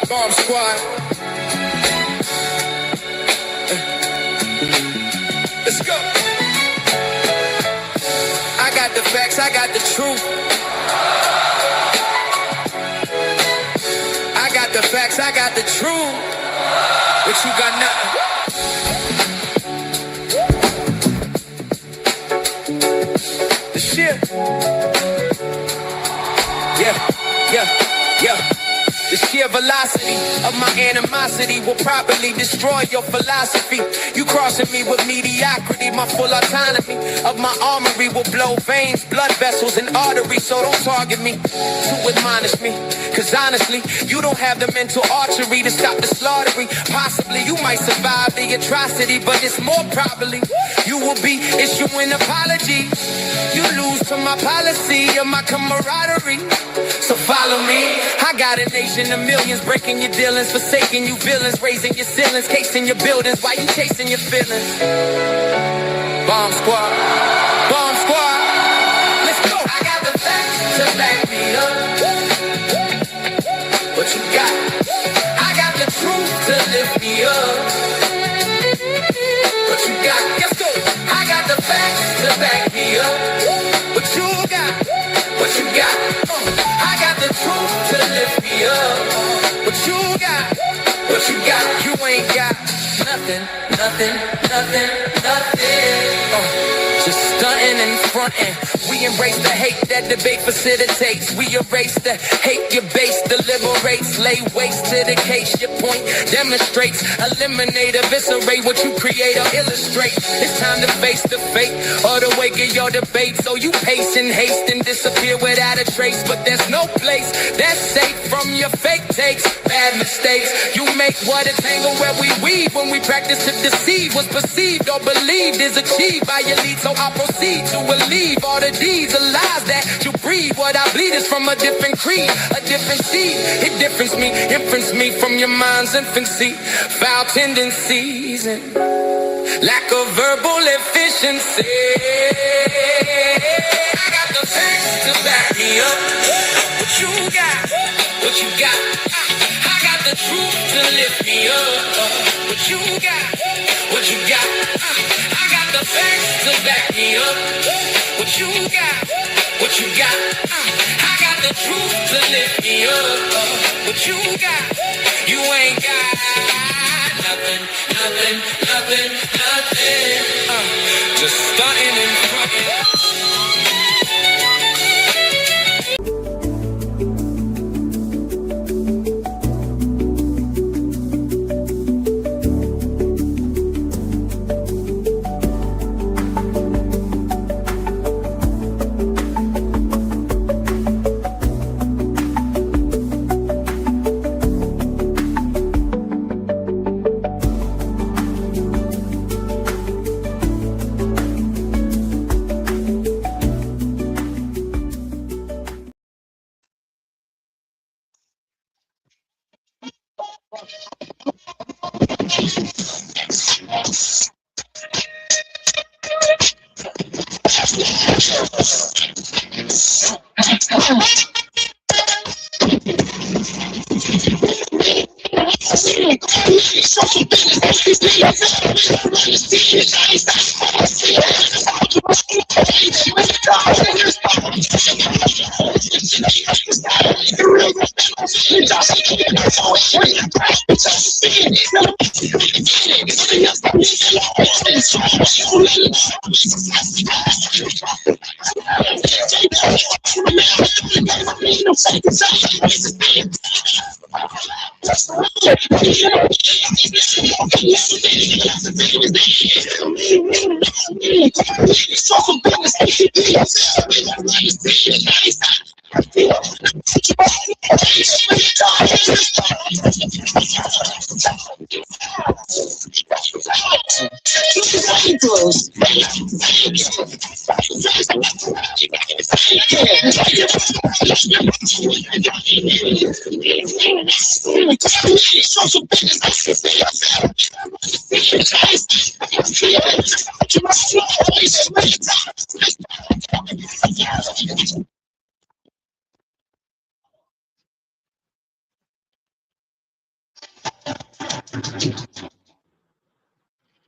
Bomb Squad. Let's go. I got the facts, I got the truth. I got the facts, I got the truth. But you got nothing. The shit. Yeah. The sheer velocity of my animosity will probably destroy your philosophy. You crossing me with mediocrity, my full autonomy of my armory will blow veins, blood vessels, and arteries. So don't target me to admonish me, cause honestly, you don't have the mental archery to stop the slaughtering. Possibly you might survive the atrocity, but it's more probably you will be issuing apologies. You lose to my policy or my camaraderie. So follow me. I got a nation of millions breaking your dealings, forsaking you villains, raising your ceilings, casing your buildings while you chasing your feelings. Bomb Squad. Bomb Squad. Let's go. I got the facts to back me up. What you got? I got the truth to lift me up. What you got? Let's go. I got the facts to back me up. What you got? What you got? I got the truth to lift me up. What you got? What you got? You ain't got nothing. Just stunting and fronting. We embrace the hate that debate facilitates. We erase the hate your base deliberates. Lay waste to the case your point demonstrates. Eliminate, eviscerate what you create or illustrate. It's time to face the fate or the wake of your debate. So you pace in haste and disappear without a trace. But there's no place that's safe from your fake takes. Bad mistakes you make, what a tangle where we weave. When we practice to deceive, what's perceived or believed is achieved by your lead. So I'll proceed to believe all the deeds of lies that you breathe. What I bleed is from a different creed, a different seed. It difference me from your mind's infancy. Foul tendencies and lack of verbal efficiency. I got the facts to back me up. What you got? What you got? I got the truth to lift me up. What you got? What you got? I got the facts to back me up. What you got? What you got? I got the truth to lift me up. What you got? You ain't got nothing. Just stunting and fronting.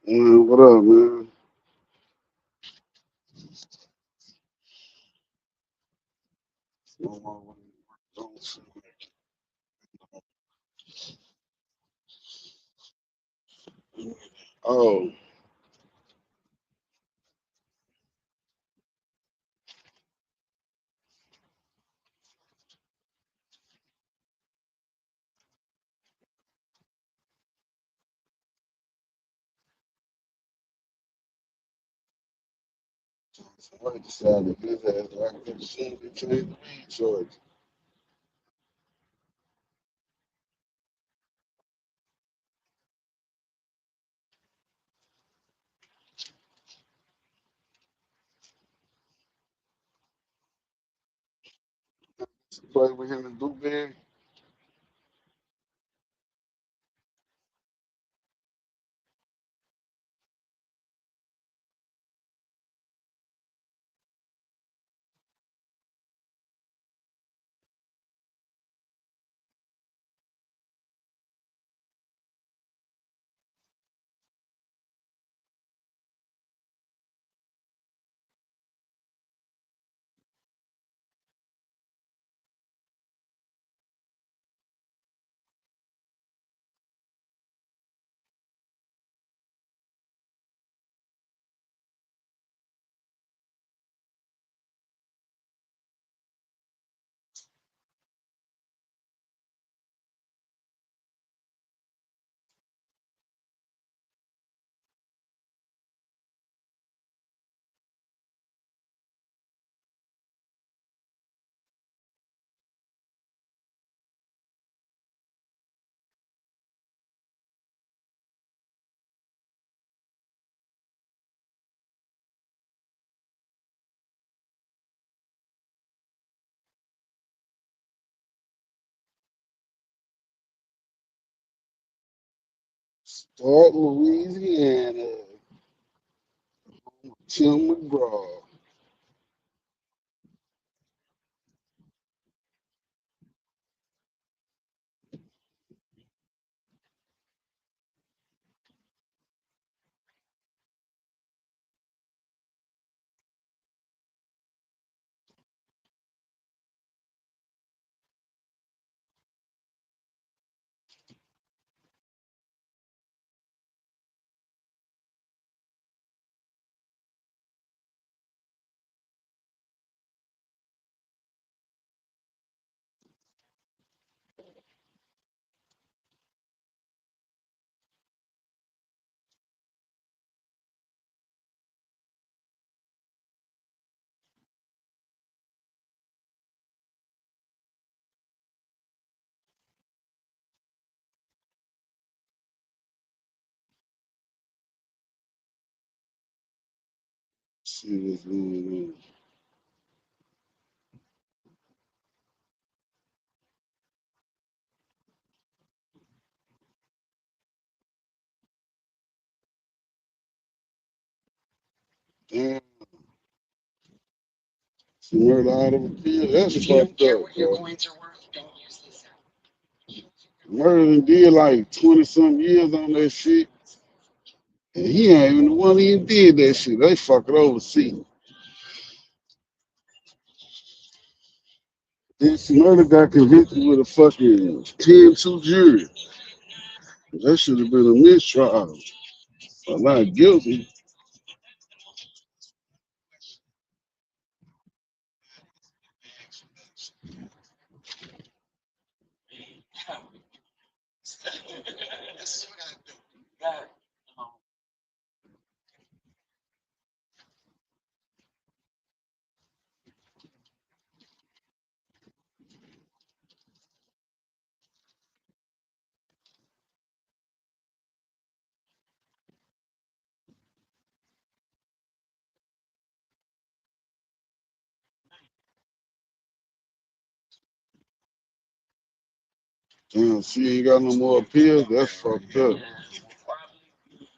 Man, what up, man? Oh, somebody decided his ass like that shit. They changed the weed choice. Play with him and Doogie. Start Louisiana. Tim McGraw. See what's going on. Damn, she murdered out of a field. That's fucked up, bro. Murdered and did like 20 some years on that shit. And he ain't even the one who even did that shit. They fucking overseas. Then Smurda got convicted with a fucking 10-2 jury. That should have been a mistrial. But not guilty. Damn, she ain't got no more appeals. That's fucked up. Yeah, will probably be,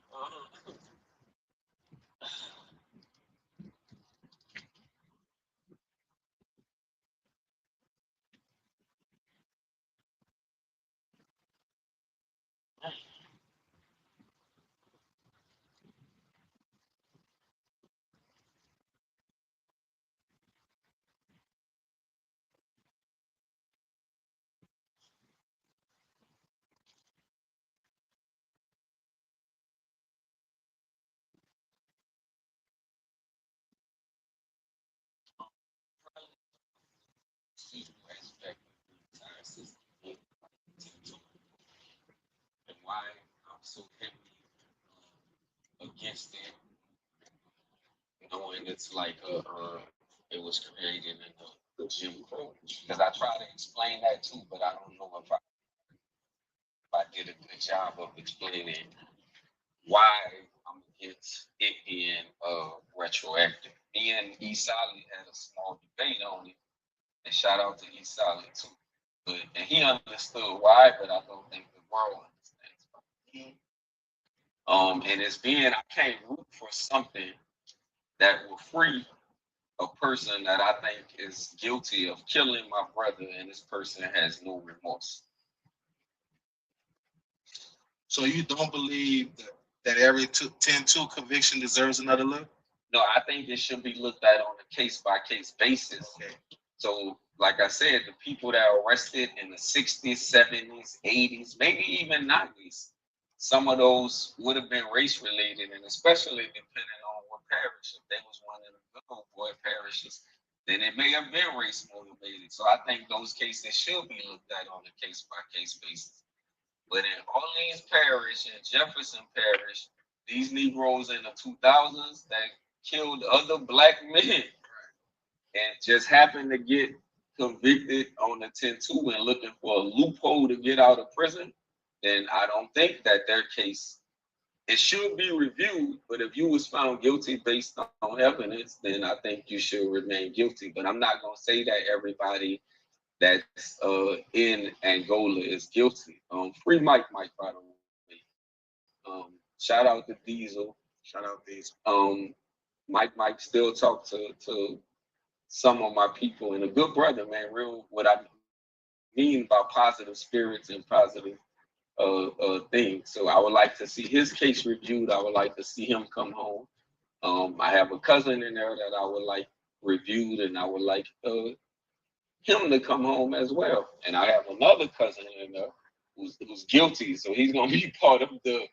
aspect of the entire system and why I'm so heavily against it, knowing it's like it was created in the Jim Crow. Because I try to explain that too, but I don't know if I did a good job of explaining why I'm against it being retroactive. Me and E. Solid had a small debate on it, and shout out to E. Solid too. But and he understood why, but I don't think the world understands. And it's being I can't root for something that will free a person that I think is guilty of killing my brother, and this person has no remorse. So you don't believe that every 10-2 conviction deserves another look? No, I think it should be looked at on a case by case basis. Okay. So, like I said, the people that are arrested in the 60s, 70s, 80s, maybe even 90s, some of those would have been race related, and especially depending on what parish. If they was one of the good old boy parishes, then it may have been race motivated. So I think those cases should be looked at on a case by case basis. But in Orleans Parish and Jefferson Parish, these Negroes in the 2000s that killed other black men and just happened to get convicted on the 10-2 and looking for a loophole to get out of prison, then I don't think that their case, it should be reviewed, but if you was found guilty based on evidence, then I think you should remain guilty. But I'm not going to say that everybody that's in Angola is guilty. Free Mike, by the way. Shout out to Diesel. Shout out Diesel. Mike still talk to some of my people, and a good brother, man. Real what I mean by positive spirits and positive things. So I would like to see his case reviewed. I would like to see him come home. I have a cousin in there that I would like reviewed, and I would like him to come home as well. And I have another cousin in there who's guilty, so he's gonna be part of the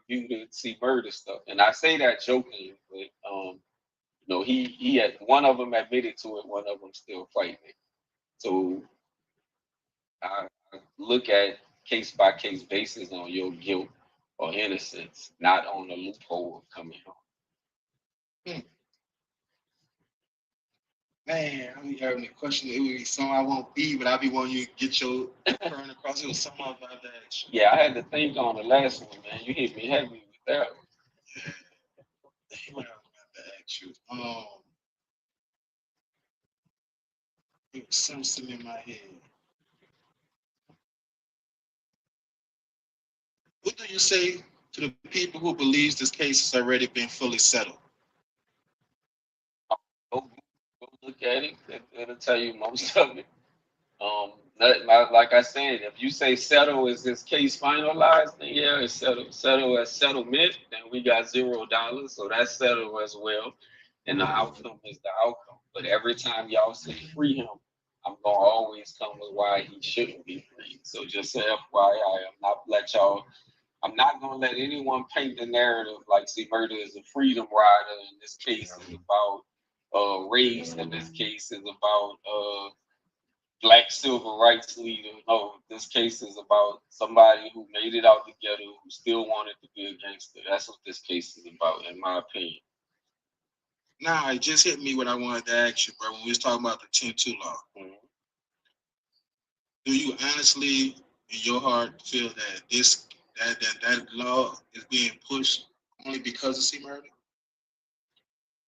review to see murder stuff. And I say that jokingly, but he had one of them admitted to it, one of them still fighting it. So I look at case by case basis on your guilt or innocence, not on the loophole of coming home. Man, I be having a question. It would be something I won't be, but I be wanting you to get your turn across. It was something about that. Yeah, I had to think on the last one, man. You hit me heavy with that one. Yeah. What I was about to ask you. It was something in my head. What do you say to the people who believes this case has already been fully settled? Go look at it. It'll tell you most of it. Like I said, if you say settle, is this case finalized? Then yeah, it's settled. Settle as settlement, then we got $0, so that's settled as well. And the outcome is the outcome. But every time y'all say free him, I'm gonna always come with why he shouldn't be free. So just say FYI, I'm not gonna let anyone paint the narrative like C Murder is a freedom rider. In this case is about race. In this case is about black civil rights leader. No, this case is about somebody who made it out together, who still wanted to be a gangster. That's what this case is about, in my opinion. Nah, it just hit me what I wanted to ask you, bro. When we was talking about the 10-2 law, do you honestly, in your heart, feel that that law is being pushed only because of C Murder?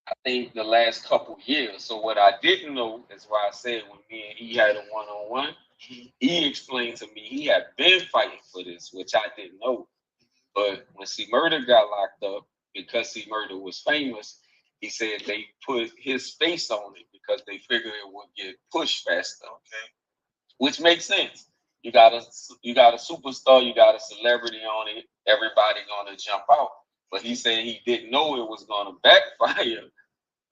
I think the last couple years. So what I didn't know is why I said when me and he had a one-on-one, He explained to me he had been fighting for this, which I didn't know. But when C Murder got locked up, because C Murder was famous, he said they put his face on it because they figured it would get pushed faster. Okay. Which makes sense. You got a superstar, you got a celebrity on it, everybody gonna jump out. But he said he didn't know it was gonna backfire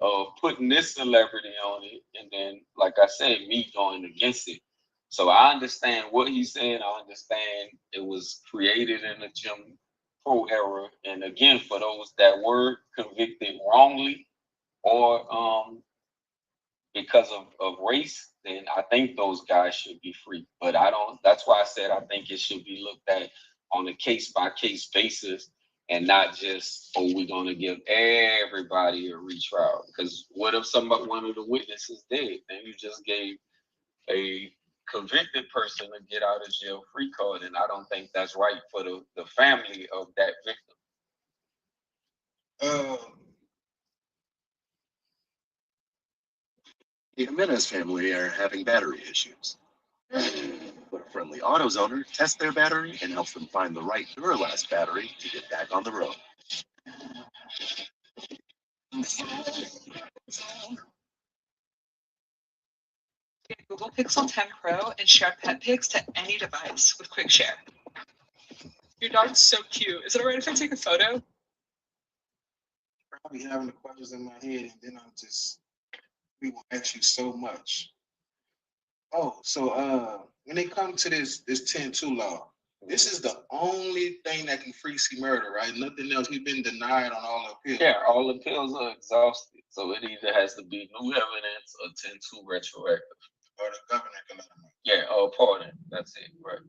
of putting this celebrity on it, and then, like I said, me going against it. So I understand what he's saying. I understand it was created in the Jim Crow era, and again, for those that were convicted wrongly or because of race, then I think those guys should be free. But I don't. That's why I said I think it should be looked at on a case by case basis, and not just, oh, we're gonna give everybody a retrial. Because what if one of the witnesses dead? Then you just gave a convicted person to get out of jail free card, and I don't think that's right for the family of that victim. The Jimenez family are having battery issues. But a friendly AutoZoner tests their battery and helps them find the right Duralast battery to get back on the road. Get Google Pixel 10 Pro and share pet pics to any device with Quick Share. Your dog's so cute. Is it alright if I take a photo? Probably having the questions in my head, and then we will ask you so much. Oh, so when they come to this 10-2 law, this is the only thing that can free C Murder, right? Nothing else. He's been denied on all the appeals. Yeah, all appeals are exhausted, so it either has to be new evidence or 10-2 retroactive. Or the governor can let him know. Yeah, pardon. That's it, right?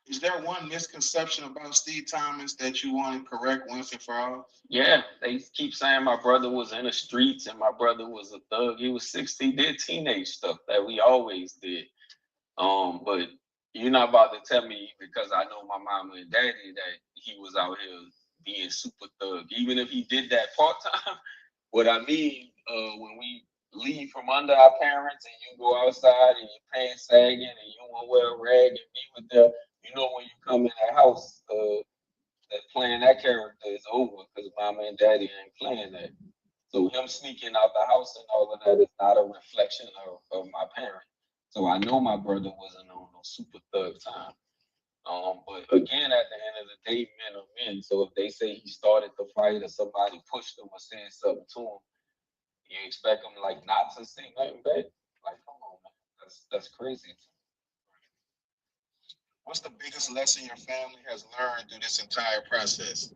Is there one misconception about Steve Thomas that you want to correct once and for all? Yeah, they keep saying my brother was in the streets and my brother was a thug. He was 60, did teenage stuff that we always did. But you're not about to tell me, because I know my mama and daddy, that he was out here being super thug. Even if he did that part-time, what I mean, when we leave from under our parents and you go outside and your pants sagging and you want to wear a rag and be with them, you know, when you come in that house, that playing that character is over because mama and daddy ain't playing that. So him sneaking out the house and all of that is not a reflection of my parent. So I know my brother wasn't on no super thug time. But again, at the end of the day, men are men. So if they say he started the fight or somebody pushed him or said something to him, you expect him like not to say nothing back? Like, come on, man, that's crazy. What's the biggest lesson your family has learned through this entire process?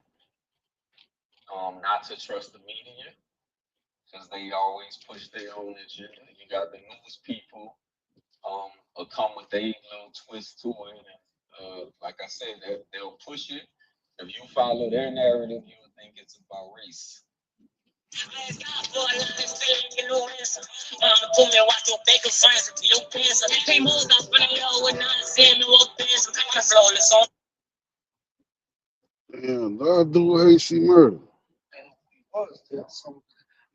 Not to trust the media, because they always push their own agenda. You got the news people, come with their little twist to it. And, like I said, they'll push it. If you follow their narrative, you would think it's about race. Damn, dog do hate C Murder.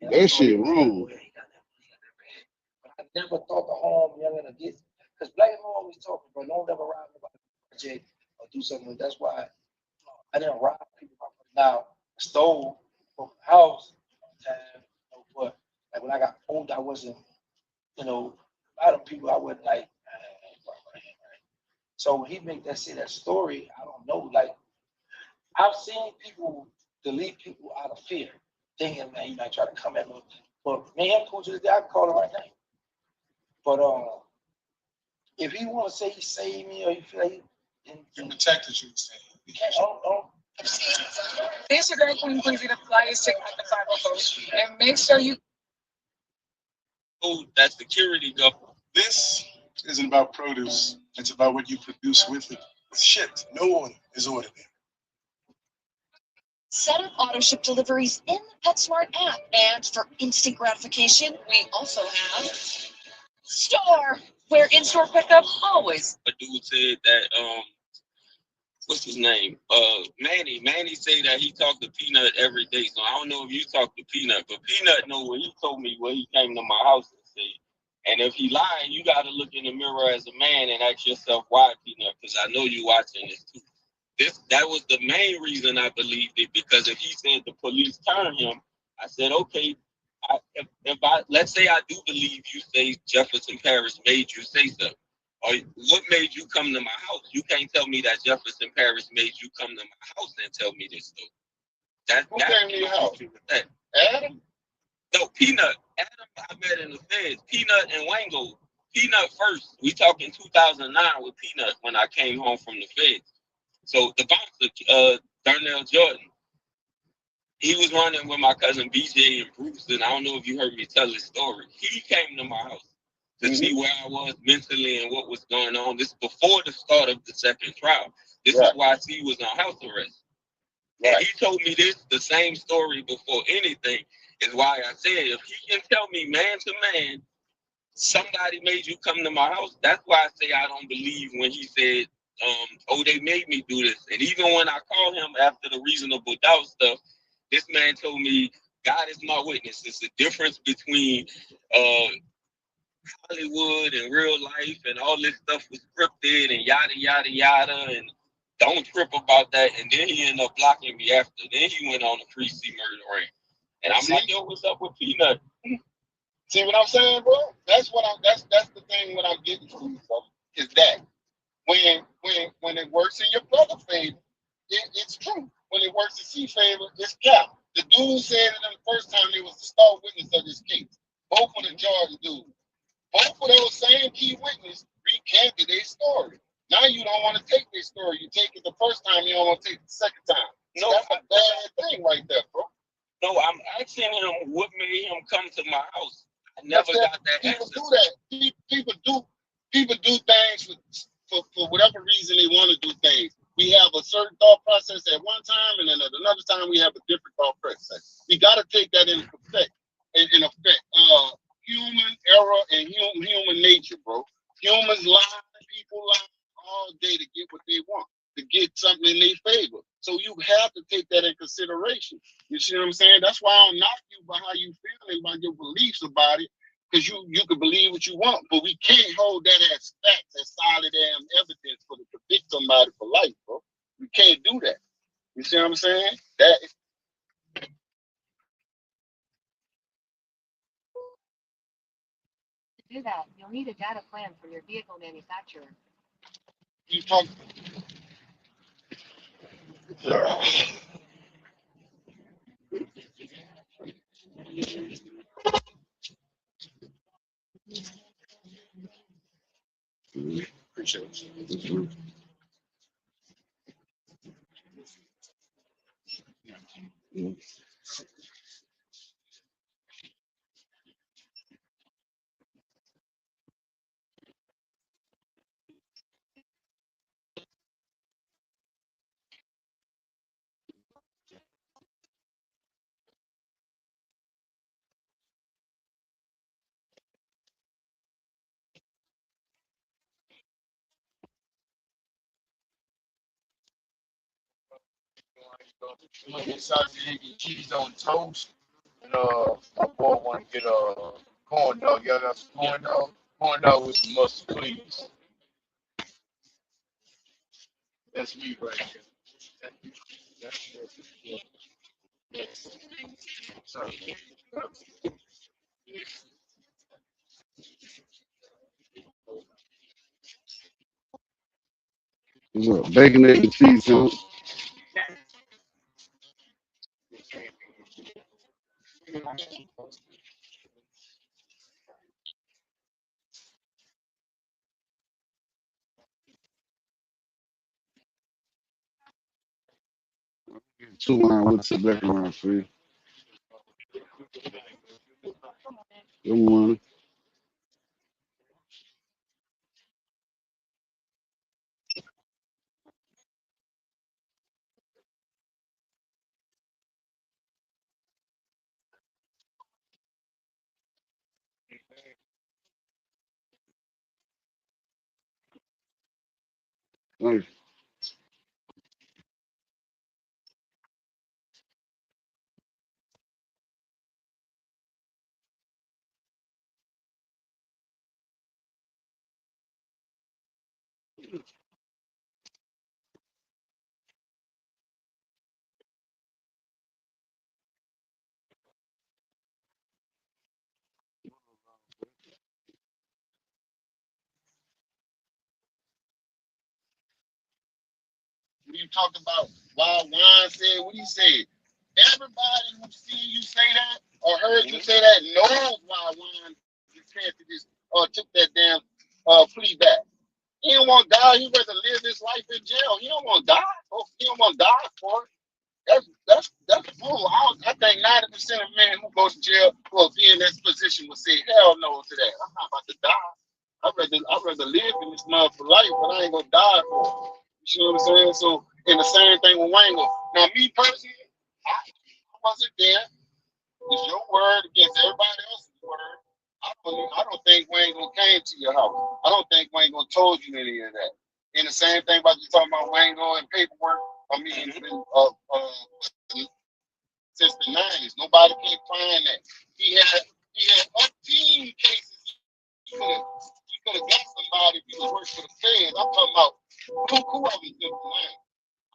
That shit wrong. I never thought to harm young and get, because black people always talking, but don't ever rob nobody project or do something. That's why I didn't rob people. Now, I stole from the house time, but like when I got older, I wasn't, a lot of people I wasn't like, so when he make that story, I don't know, like, I've seen people delete people out of fear, thinking, man, he might try to come at me. But man, I'm cool to this day, I can call him right now. But if he want to say he saved me or he feel like he protected you, you can't. There's your girl Queen Quincy, the flyest chick at the 504, and make sure you. Oh, that security go. This isn't about produce. It's about what you produce with it. It's shipped. No one is ordered it. Set up auto ship deliveries in the PetSmart app, and for instant gratification, we also have Store, where in-store pickup always. A dude said that what's his name? Manny. Manny say that he talked to Peanut every day. So I don't know if you talk to Peanut, but Peanut know what he told me when he came to my house and said. And if he lying, you got to look in the mirror as a man and ask yourself why, Peanut, because I know you watching this too. That was the main reason I believed it, because if he said the police turned him, I said, okay, if I let's say I do believe you say Jefferson Parish made you say so, or what made you come to my house? You can't tell me that Jefferson Parish made you come to my house and tell me this stuff. Who came to your house? That. Adam? No, Peanut. Adam I met in the feds. Peanut and Wango. Peanut first. We talking 2009 with Peanut when I came home from the feds. So the bouncer, Darnell Jordan, he was running with my cousin BJ and Bruce, and I don't know if you heard me tell his story. He came to my house to see where I was mentally and what was going on. This is before the start of the second trial. This is why he was on house arrest. And he told me this, the same story before anything, is why I said, if he can tell me man to man, somebody made you come to my house, that's why I say I don't believe when he said, oh, they made me do this. And even when I called him after the reasonable doubt stuff, this man told me, God is my witness. It's the difference between Hollywood and real life, and all this stuff was scripted and yada, yada, yada. And don't trip about that. And then he ended up blocking me after. Then he went on the Creasy murder ring. And I'm like, yo, what's up with Peanut? See what I'm saying, bro? That's the thing what I'm getting to, bro, is that when it works in your brother favor, it's true. When it works in C favor, it's cap. The dude said it the first time he was the star witness of this case. Both of the Georgia dudes. Both of those same key witnesses recanted their story. Now you don't want to take their story. You take it the first time, you don't want to take it the second time. No, that's a bad thing right there, bro. No, I'm asking him what made him come to my house. I never got that people answer. Do that. People do things for whatever reason they want to do things. We have a certain thought process at one time, and then at another time we have a different thought process. We got to take that in effect. Human error and human nature, bro. Humans lie, people lie all day to get what they want, to get something in their favor. So you have to take that in consideration. You see what I'm saying? That's why I don't knock you by how you feel and by your beliefs about it, because you can believe what you want, but we can't hold that as facts, as solid evidence for to convict somebody for life, bro. We can't do that. You see what I'm saying? That To do that, you'll need a data plan from your vehicle manufacturer. you talk. Appreciate you. You want to get sausage, egg, and cheese on toast. And my boy want to get corn dog. Y'all got some corn dog? Corn dog with some mustard, please. That's me right there. Sorry. What's up? Bacon, egg, and cheese sandwich. Two line with the black line for you. Good morning. Thank you. When you talked about why Juan said what he said, everybody who see you say that or heard you say that knows why Juan recanted this or took that damn plea back. He don't want to die. He rather live his life in jail. He don't want to die. He don't want to die for it. That's bull. I think 90% of men who go to jail or be in that position will say hell no to that. I'm not about to die. I'd rather live in this mother for life, but I ain't gonna die for it. You see what I'm saying? So, and the same thing with Wango. Now, me personally, I wasn't there. It's your word against everybody else's word. I don't think Wango came to your house. I don't think Wango told you any of that. And the same thing about you talking about Wango and paperwork. I mean, since the 90s, nobody can find that. He had umpteen cases. He could have got somebody if he was working for the feds. I'm talking about who of them just name.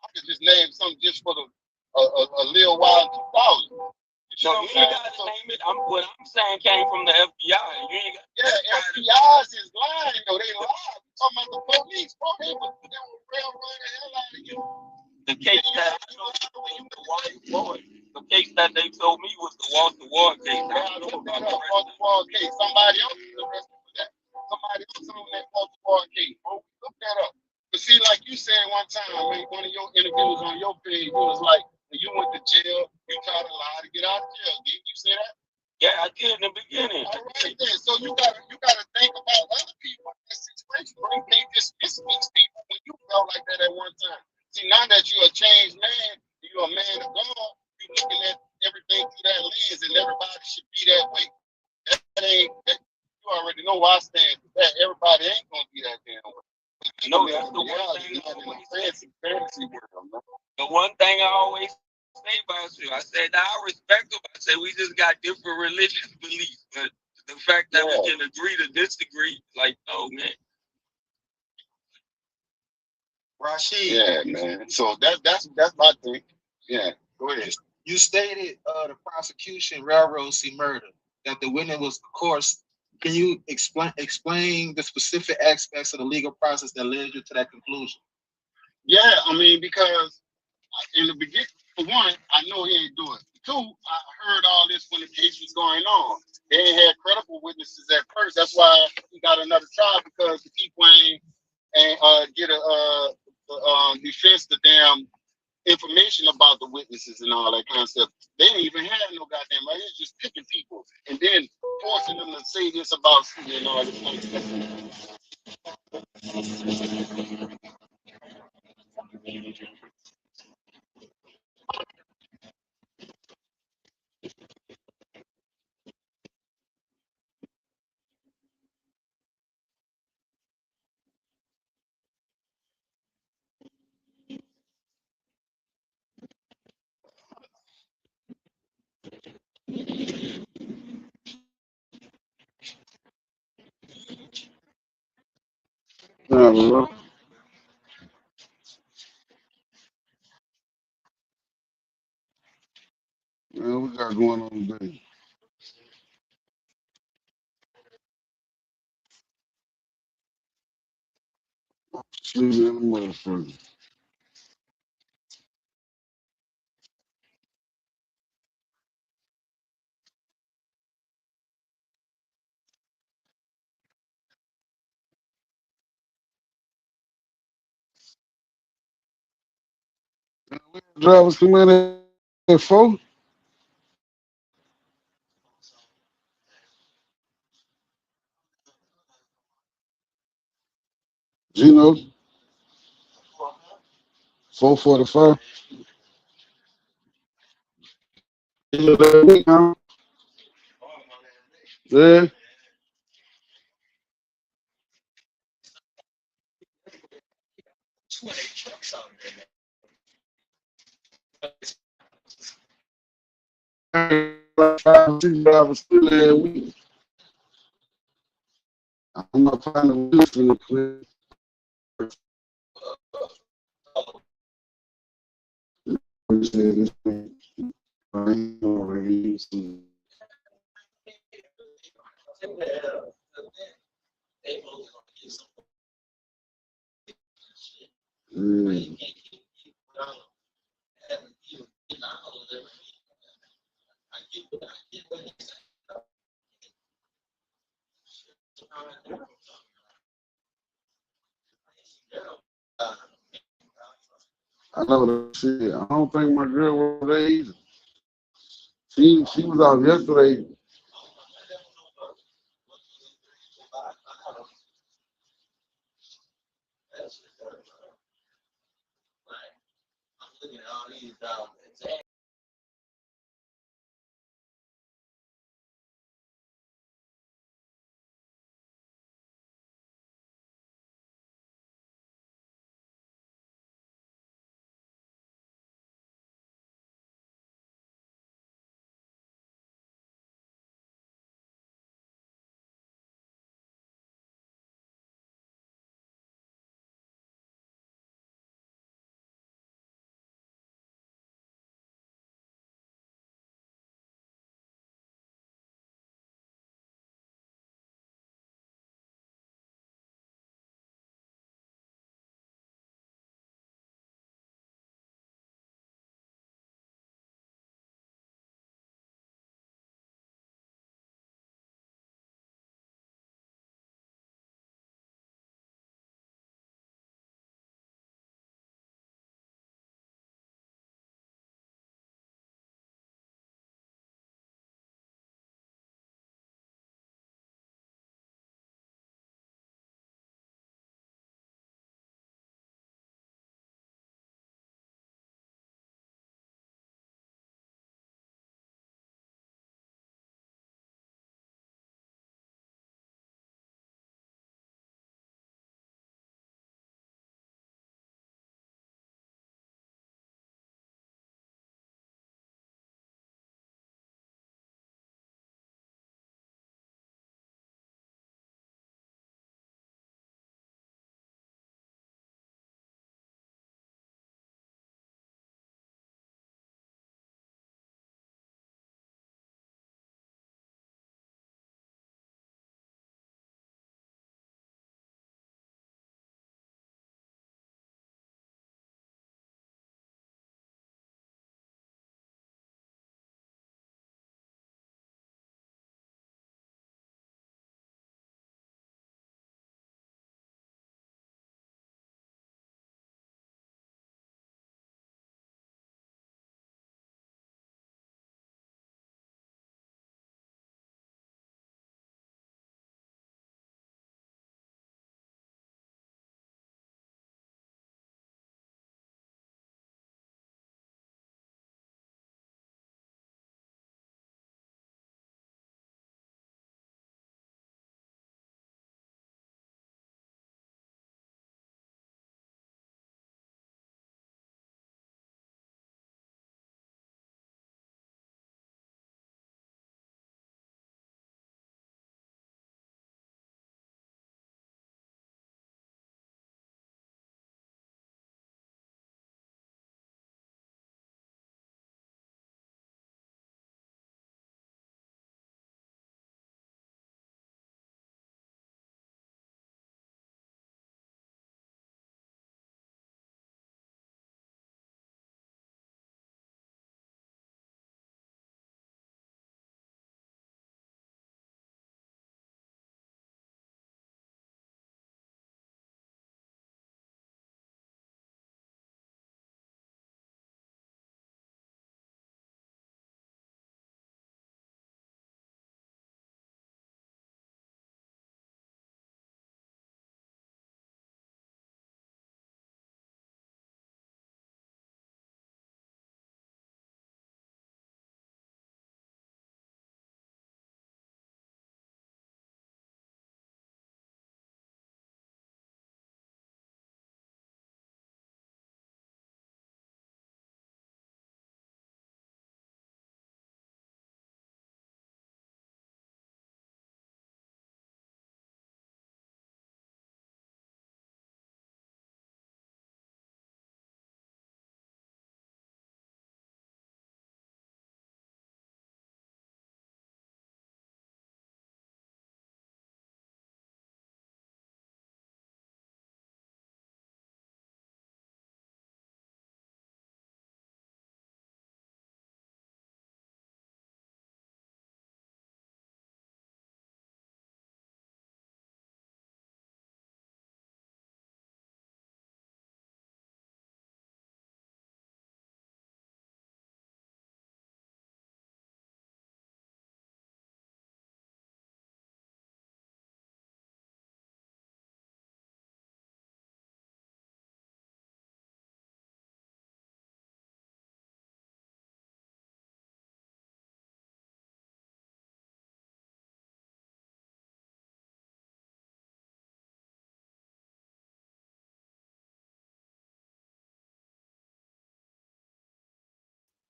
I could just name some just for a little while in 2000. So you ain't got to name it. What I'm saying came from the FBI. You ain't got FBI's is lying though. They lie. You talking about the police? Bro, they were railroading the hell out of you. the case that I know the Walter Ward. The case that they told me was the Walter Ward case. Walter Ward case. Somebody else is arrested for that. Somebody else on that Walter Ward case. Bro, look that up. But see, like you said one time, man, one of your interviews on your page, it was like when you went to jail, you tried to lie to get out of jail. Didn't you say that? Yeah, I did in the beginning. All right, then. So you gotta think about other people in this situation. Bro, you can't dismiss these people when you felt like that at one time. See, now that you're a changed man, you're a man of God, you're looking at everything through that lens, and everybody should be that way. You already know why I stand for that. Everybody ain't gonna be that damn way. No, that's the one thing I always fantasy world. The one thing I always say about you, I said, I respect them. I said, we just got different religious beliefs, but the fact that we can agree to disagree, like, no, man. Rashid. Yeah, man. So that's my thing. Yeah, go ahead. You stated the prosecution railroad C murder, that the witness was, of course. Can you explain the specific aspects of the legal process that led you to that conclusion? Yeah, I mean, because in the beginning, for one, I know he ain't doing it. Two, I heard all this when the case was going on. They ain't had credible witnesses at first. That's why he got another trial, because the people ain't get a defense the damn information about the witnesses and all that kind of stuff. They didn't even have no goddamn right. It's just picking people and then forcing them to say this about you and all this kind of stuff. Man, we got going on today. Sleeping in the motherfucker. Drivers come in at 4. Gino, 4:45. Yeah. Drivers still there. I'm not finding a wheel from the clip. I know that shit. I don't think my girl was there either. She was out yesterday.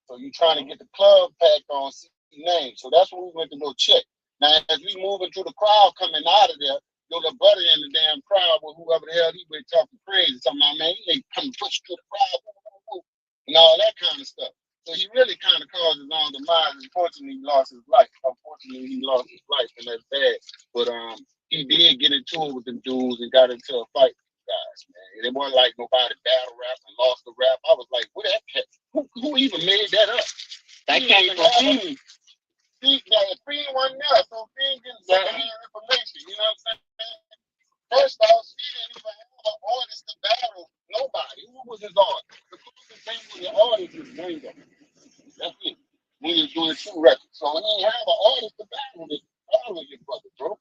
So you trying to get the club pack on name. So that's what we went to go check. Now, as we moving through the crowd coming out of there, your little brother in the damn crowd with whoever the hell he been talking crazy. Talking about, man, he ain't come push through the crowd, and all that kind of stuff. So he really kind of caused his own demise. Unfortunately, he lost his life. And that's bad. But he did get into it with them dudes and got into a fight with the guys, man. And it wasn't like nobody battle rap and lost the rap. I was like, what that cat? Who even made that up? That came from Fiend. Fiend wasn't there, so Fiend didn't get any information. You know what I'm saying? First off, he didn't even have an artist to battle nobody. Who was his artist? The closest thing to the artist was Gringo. That's it. When he was doing 2 records. So he didn't have an artist to battle with your brother, bro.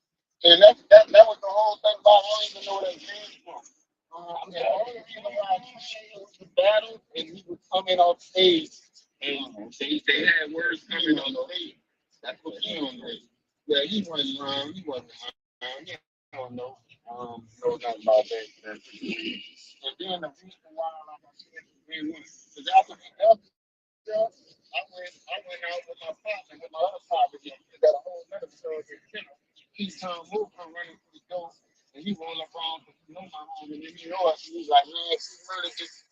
And that was the whole thing about, I don't even know where that came from. The only reason why he was the battle and he was coming off stage and they had words coming on the stage. That's what he on there. Yeah, he wasn't around. Yeah, I don't know. Know nothing about that. And then the reason why, like I said, because after we left, I went out with my partner, with my other partner. We got a whole other story. He's Tom Wolf come running through the door, and he roll up around because he know my home, and then he know us. He's like, man, she really just.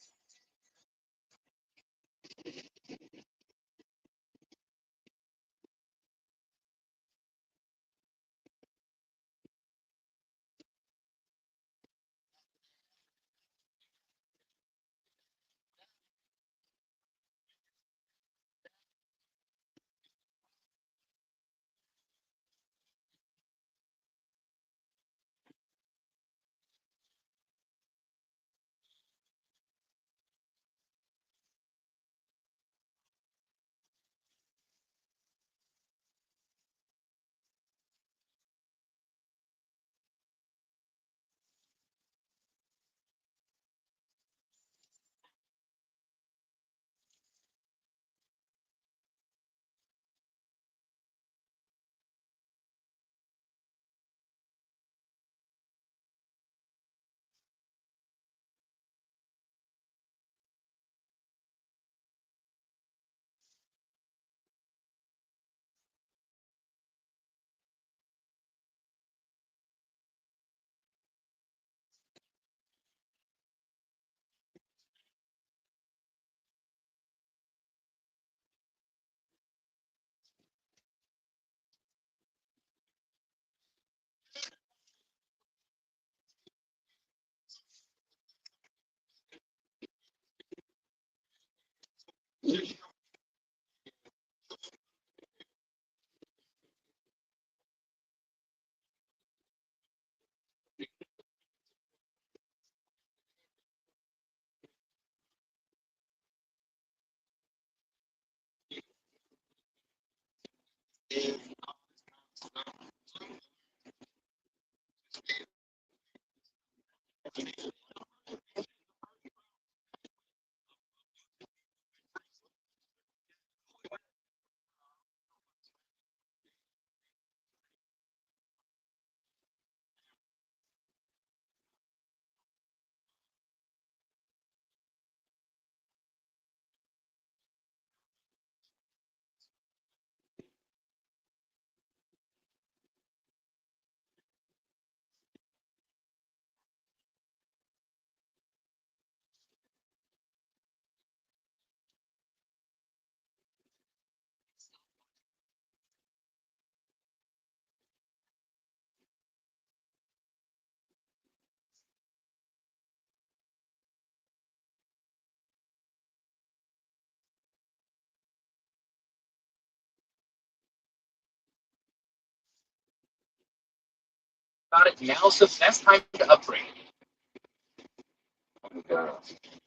About it now, so that's time to upgrade.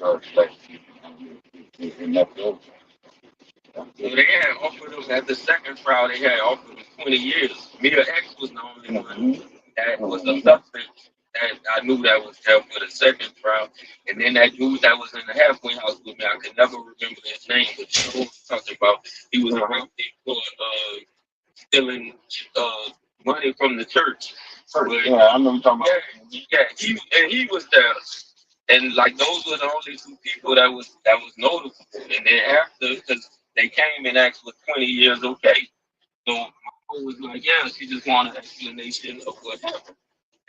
So they had offered them at the second trial. They had offered them 20 years. Mia X was the only one that was a suspect that I knew that was there for the second trial. And then that dude that was in the halfway house with me, I could never remember his name, but you know what I'm talking about. He was arrested for stealing money from the church. Yeah, I know you're talking about. Yeah, he was there. And like those were the only 2 people that was notable. And then after, because they came and asked for 20 years, okay. So my mom was like, yeah, she just wanted an explanation of what happened.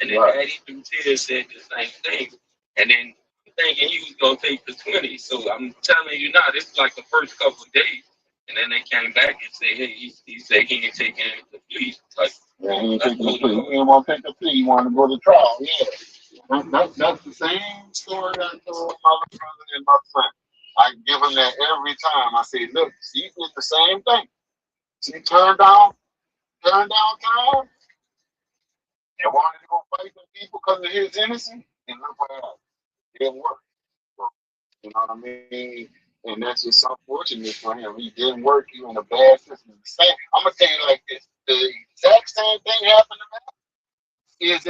And then Daddy through tears said the same thing. And then thinking he was gonna take the 20. So I'm telling you now, this is like the first couple of days. And then they came back and said, hey, he said he ain't taking the plea. Like, yeah, he ain't taking the plea. He didn't want to take the plea. He wanted to go to trial. Yeah. That's the same story I told my brother and my son. I give him that every time. I say, look, she did the same thing. She turned down time and wanted to go fight some people because of his innocence. And look what happened. It didn't work. So, you know what I mean? And that's just unfortunate for him. He didn't work. He in a bad system. I'm going to tell you like this. The exact same thing happened to me is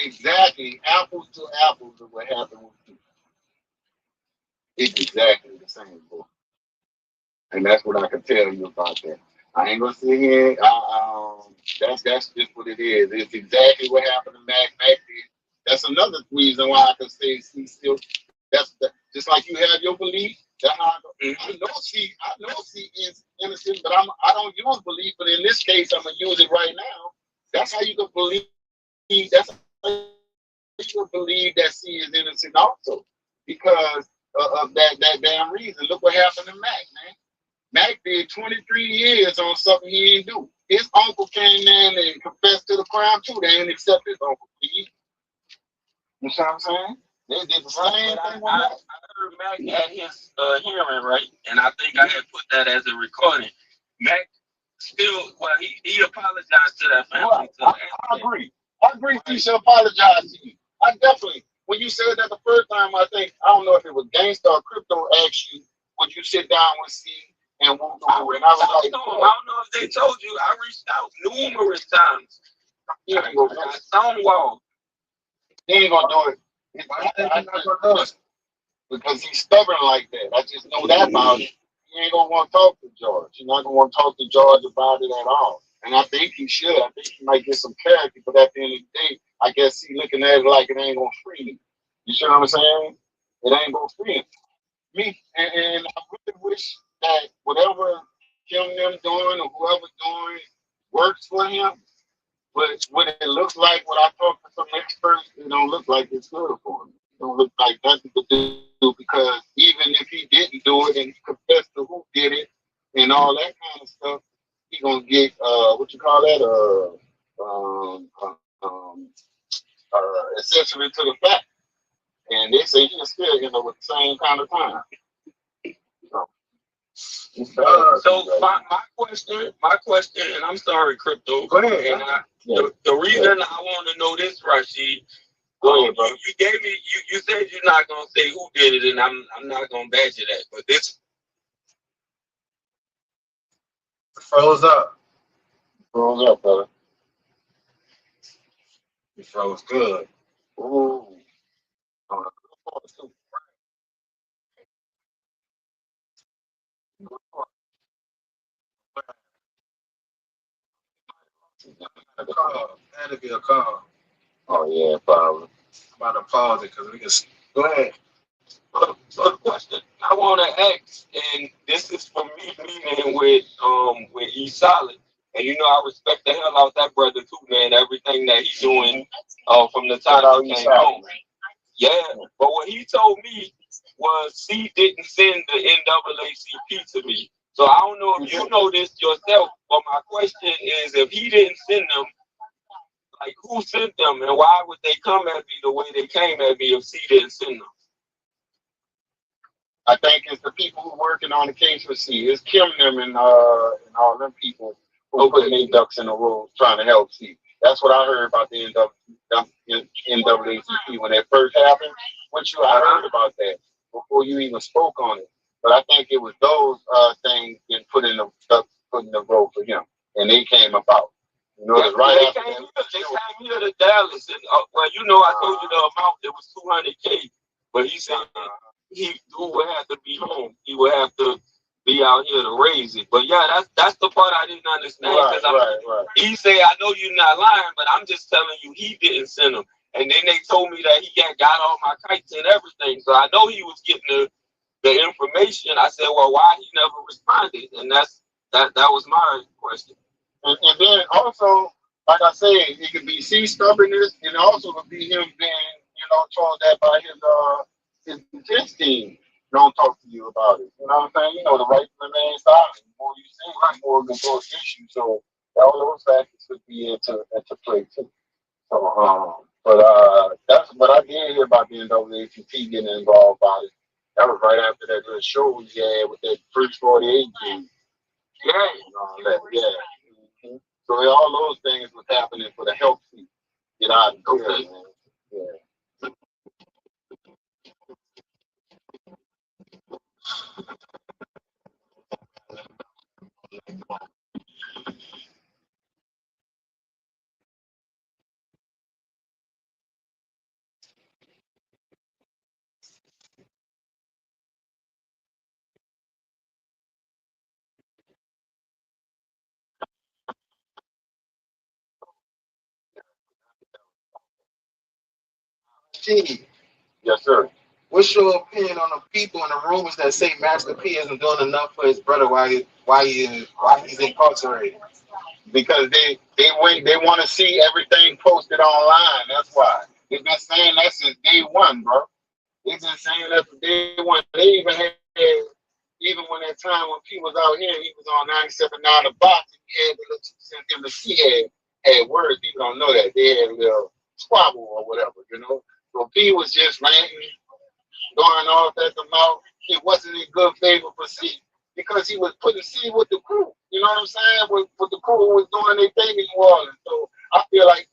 exactly apples to apples of what happened with you. It's exactly the same, boy. And that's what I can tell you about that. I ain't gonna sit here. That's just what it is. It's exactly what happened to Mac. That's another reason why I can say he still. Just like you have your belief. That's how I know she is innocent, but I don't use belief. But in this case, I'm gonna use it right now. That's how you can believe. That's how you can believe that she is innocent also, because of that damn reason. Look what happened to Mac, man. Mac did 23 years on something he didn't do. His uncle came in and confessed to the crime too. They didn't accept his uncle. You know what I'm saying? They did the same thing. I heard Mac at his hearing, right? And I think I had put that as a recording. Mac still, well, he apologized to that family. Well, I agree. I agree he should apologize to you. I definitely, when you said that the first time, I don't know if it was Gangsta or Crypto asked you, would you sit down with C and won't do it? And I was like, I don't know if they told you. I reached out numerous times. He ain't gonna do it. Stonewall. He ain't gonna do it. Because he's stubborn like that. I just know that about it. He ain't gonna want to talk to George. He's not gonna want to talk to George about it at all. And I think he should. I think he might get some character, but at the end of the day, I guess he's looking at it like it ain't gonna free him. You see what I'm saying? It ain't gonna free him. Me and I really wish that whatever Kim them doing or whoever doing works for him. But what it looks like, when I talk to some experts, it don't look like it's good for him. It don't look like nothing to do, because even if he didn't do it and he confessed to who did it and all that kind of stuff, he gonna get accessory to the fact. And they say he'll still end up with the same kind of time. So my question, and I'm sorry, Crypto. Go ahead. And the reason I want to know this, Rashid, go ahead, bro. You gave me, you said you're not gonna say who did it, and I'm not gonna badge you that. But this froze up. Froze up, brother. It froze good. Ooh. That'd be a call. Oh yeah, probably. I'm about to pause it because we can. Go ahead. So the question I want to ask, and this is for me meeting with E Solid, and you know I respect the hell out that brother too, man. Everything that he's doing, from the time he came home. Yeah, but what he told me was C didn't send the NAACP to me. So I don't know if you know this yourself, but my question is, if he didn't send them, like who sent them, and why would they come at me the way they came at me if C didn't send them? I think it's the people who are working on the case for C. It's Kim them and all them people who are putting their ducks in a row trying to help C. That's what I heard about the NAACP when that first happened. I heard about that before you even spoke on it. But I think it was those things that put in the row for him, and they came about. You know, yeah, right after they came here to Dallas, and well, you know, I told you the amount. It was $200K, but he said he would have to be home. He would have to be out here to raise it. But yeah, that's the part I didn't understand. Right. He said, I know you're not lying, but I'm just telling you he didn't send them. And then they told me that he got all my kites and everything. So I know he was getting the information, I said, well, why he never responded? And that was my question. And then also, like I said, it could be C stubbornness, and also could be him being, told that by his defense team. Don't talk to you about it. You know what I'm saying? The right to remain silent. The more you say, the more it can go against you. So all those factors could be into play too. So that's what I did hear about the NAACP getting involved about it. That was right after that little show we had with that First 48 game. Yeah, yeah. Mm-hmm. So all those things was happening for the health seat. Get out of here, man. Yeah. T, Yes, sir. what's your opinion on the people and the rumors that say Master P isn't doing enough for his brother while he's incarcerated? Because they want to see everything posted online. That's why. They've been saying that since day one, bro. They've been saying that from day one. They even had, even when that time when P was out here, he was on 97.9 The Box, and he had the little since him and C had words. People don't know that. They had a little squabble or whatever, So P was just ranting, going off at the mouth. It wasn't in good favor for C because he was putting C with the crew. You know what I'm saying? With the crew was doing their thing in New Orleans. So I feel like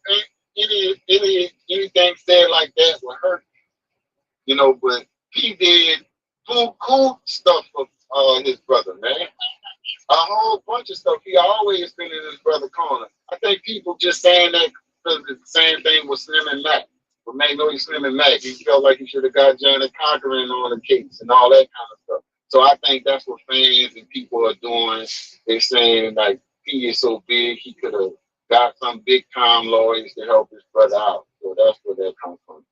anything said like that would hurt. But P did cool stuff for his brother, man. A whole bunch of stuff. He always been in his brother's corner. I think people just saying that because it's the same thing with Slim and Mac. But Magnolia Slim and Mac, he felt like he should have got Janet Conquering on the case and all that kind of stuff. So I think that's what fans and people are doing. They're saying like P is so big, he could have got some big time lawyers to help his brother out. So that's where that comes from.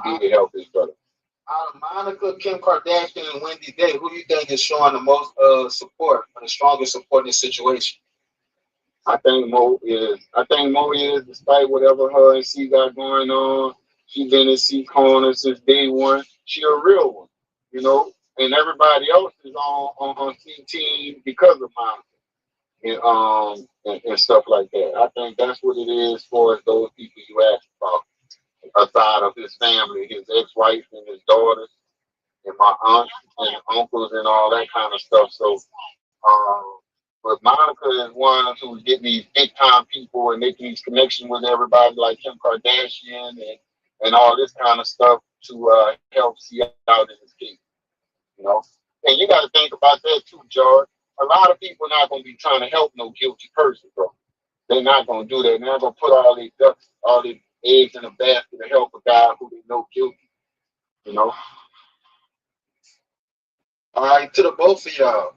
He did help his brother. Monica, Kim Kardashian, and Wendy Day, who do you think is showing the most support or the strongest support in this situation? I think Mo is, despite whatever her and C got going on, she's been in C corner since day one. She a real one, and everybody else is on C team because of Monica and stuff like that. I think that's what it is for those people you asked about. Aside of his family, his ex-wife and his daughters, and my aunts and uncles and all that kind of stuff. So, but Monica is one who's getting these big-time people and making these connections with everybody like Kim Kardashian and all this kind of stuff to help see out in this case. And you got to think about that too, George. A lot of people are not going to be trying to help no guilty person, bro. They're not going to do that. They're not going to put all their eggs in a basket to help a guy who they know guilty. All right, to the both of y'all.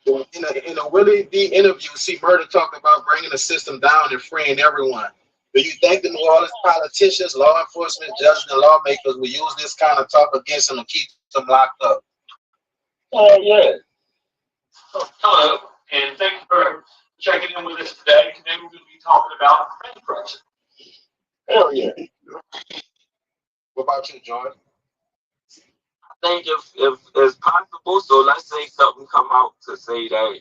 In a Willie D interview, C Murder talked about bringing the system down and freeing everyone. Do you think the New Orleans politicians, law enforcement, judges, and lawmakers will use this kind of talk against them and keep them locked up? Yeah. Hello, and thank you for checking in with us today. Today we're going to be talking about bankruptcy. Hell yeah. What about you, George? I think if it's possible, so let's say something come out to say that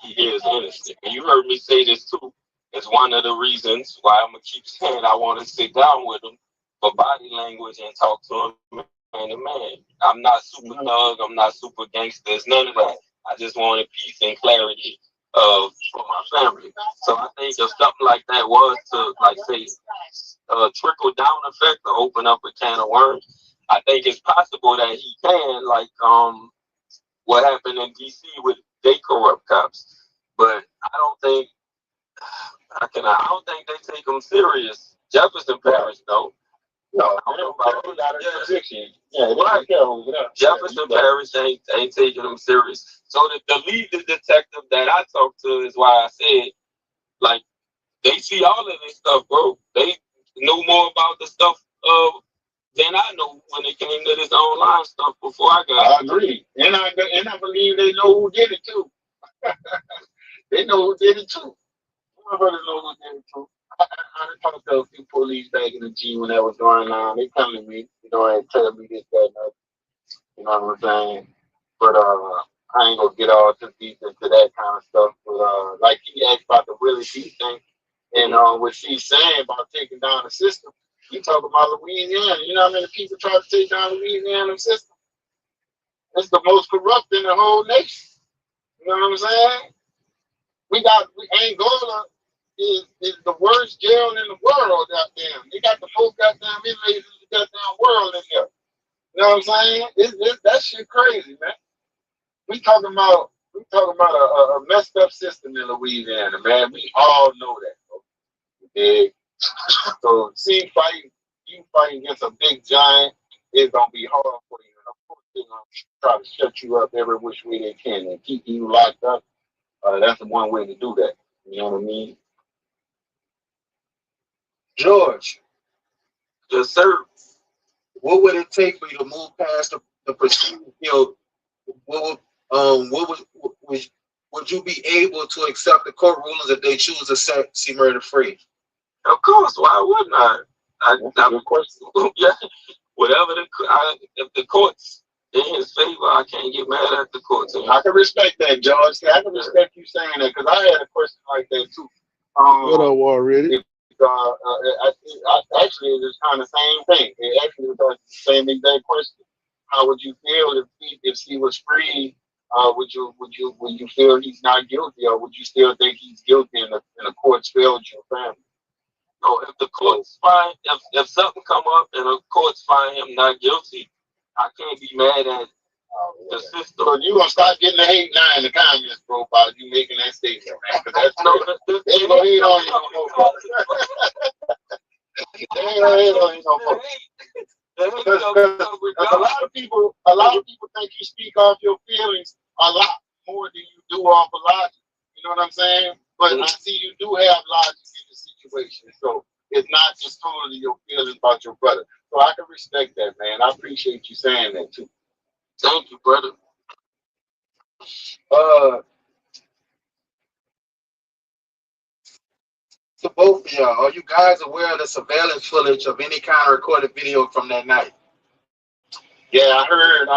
he is innocent. And you heard me say this too. It's one of the reasons why I'm going to keep saying I want to sit down with him for body language and talk to him man to man. I'm not super thug. I'm not super gangster. It's none of that. I just wanted peace and clarity for my family. So I think if something like that was to, like, say, trickle down effect or open up a can of worms, I think it's possible that he can, like what happened in DC with they corrupt cops. But I don't think they take him serious. Jefferson Parish, though. No, I don't know about position. Yeah, right. Jefferson Parish ain't taking him serious. So the lead detective that I talked to is why I said, like, they see all of this stuff, bro. They know more about the stuff than I know when it came to this online stuff before I got. I agree, and I believe they know who did it too. They know who did it too. My brothers know who did it too. I talked to a few police back in the G when that was going on. They come to me, and tell me this, that, and that. You know what I'm saying? But I ain't gonna get all too deep into that kind of stuff. But like he asked about the Willie D thing, and what she's saying about taking down the system. You talking about Louisiana? You know how many people try to take down the Louisiana system? It's the most corrupt in the whole nation. You know what I'm saying? Angola is the worst jail in the world out there. They got the most goddamn inmates in the goddamn world in there. You know what I'm saying? That shit crazy, man. We talking about a messed up system in Louisiana, man. We all know that. Okay? So you fighting against a big giant, it's gonna be hard for you. And of course they're gonna try to shut you up every which way they can and keep you locked up. That's the one way to do that. You know what I mean? George. Yes, sir. What would it take for you to move past the perceived, would you be able to accept the court rulings if they choose to set C Murder free? Of course, why wouldn't I? Of course, yeah. Whatever if the courts in his favor, I can't get mad at the courts. I can respect that, George. See, I can respect you saying that because I had a question like that too. What up, already? Actually, it's kind of the same thing. It actually was the same exact question. How would you feel if he was free? Would you feel he's not guilty, or would you still think he's guilty and the courts failed your family? No, if the courts find if something come up and the courts find him not guilty, I can't be mad at the system. So you gonna start getting the hate now in the comments, bro, by you making that statement, man? Because that's they gonna hate on you no more. They ain't gonna hate on you no more. Because a lot of people think you speak off your feelings a lot more than you do off of logic. You know what I'm saying? But I see you do have logic in the situation, so it's not just totally your feelings about your brother. So I can respect that, man. I appreciate you saying that too. Thank you, brother. To both of y'all, are you guys aware of the surveillance footage of any kind of recorded video from that night? Yeah, I heard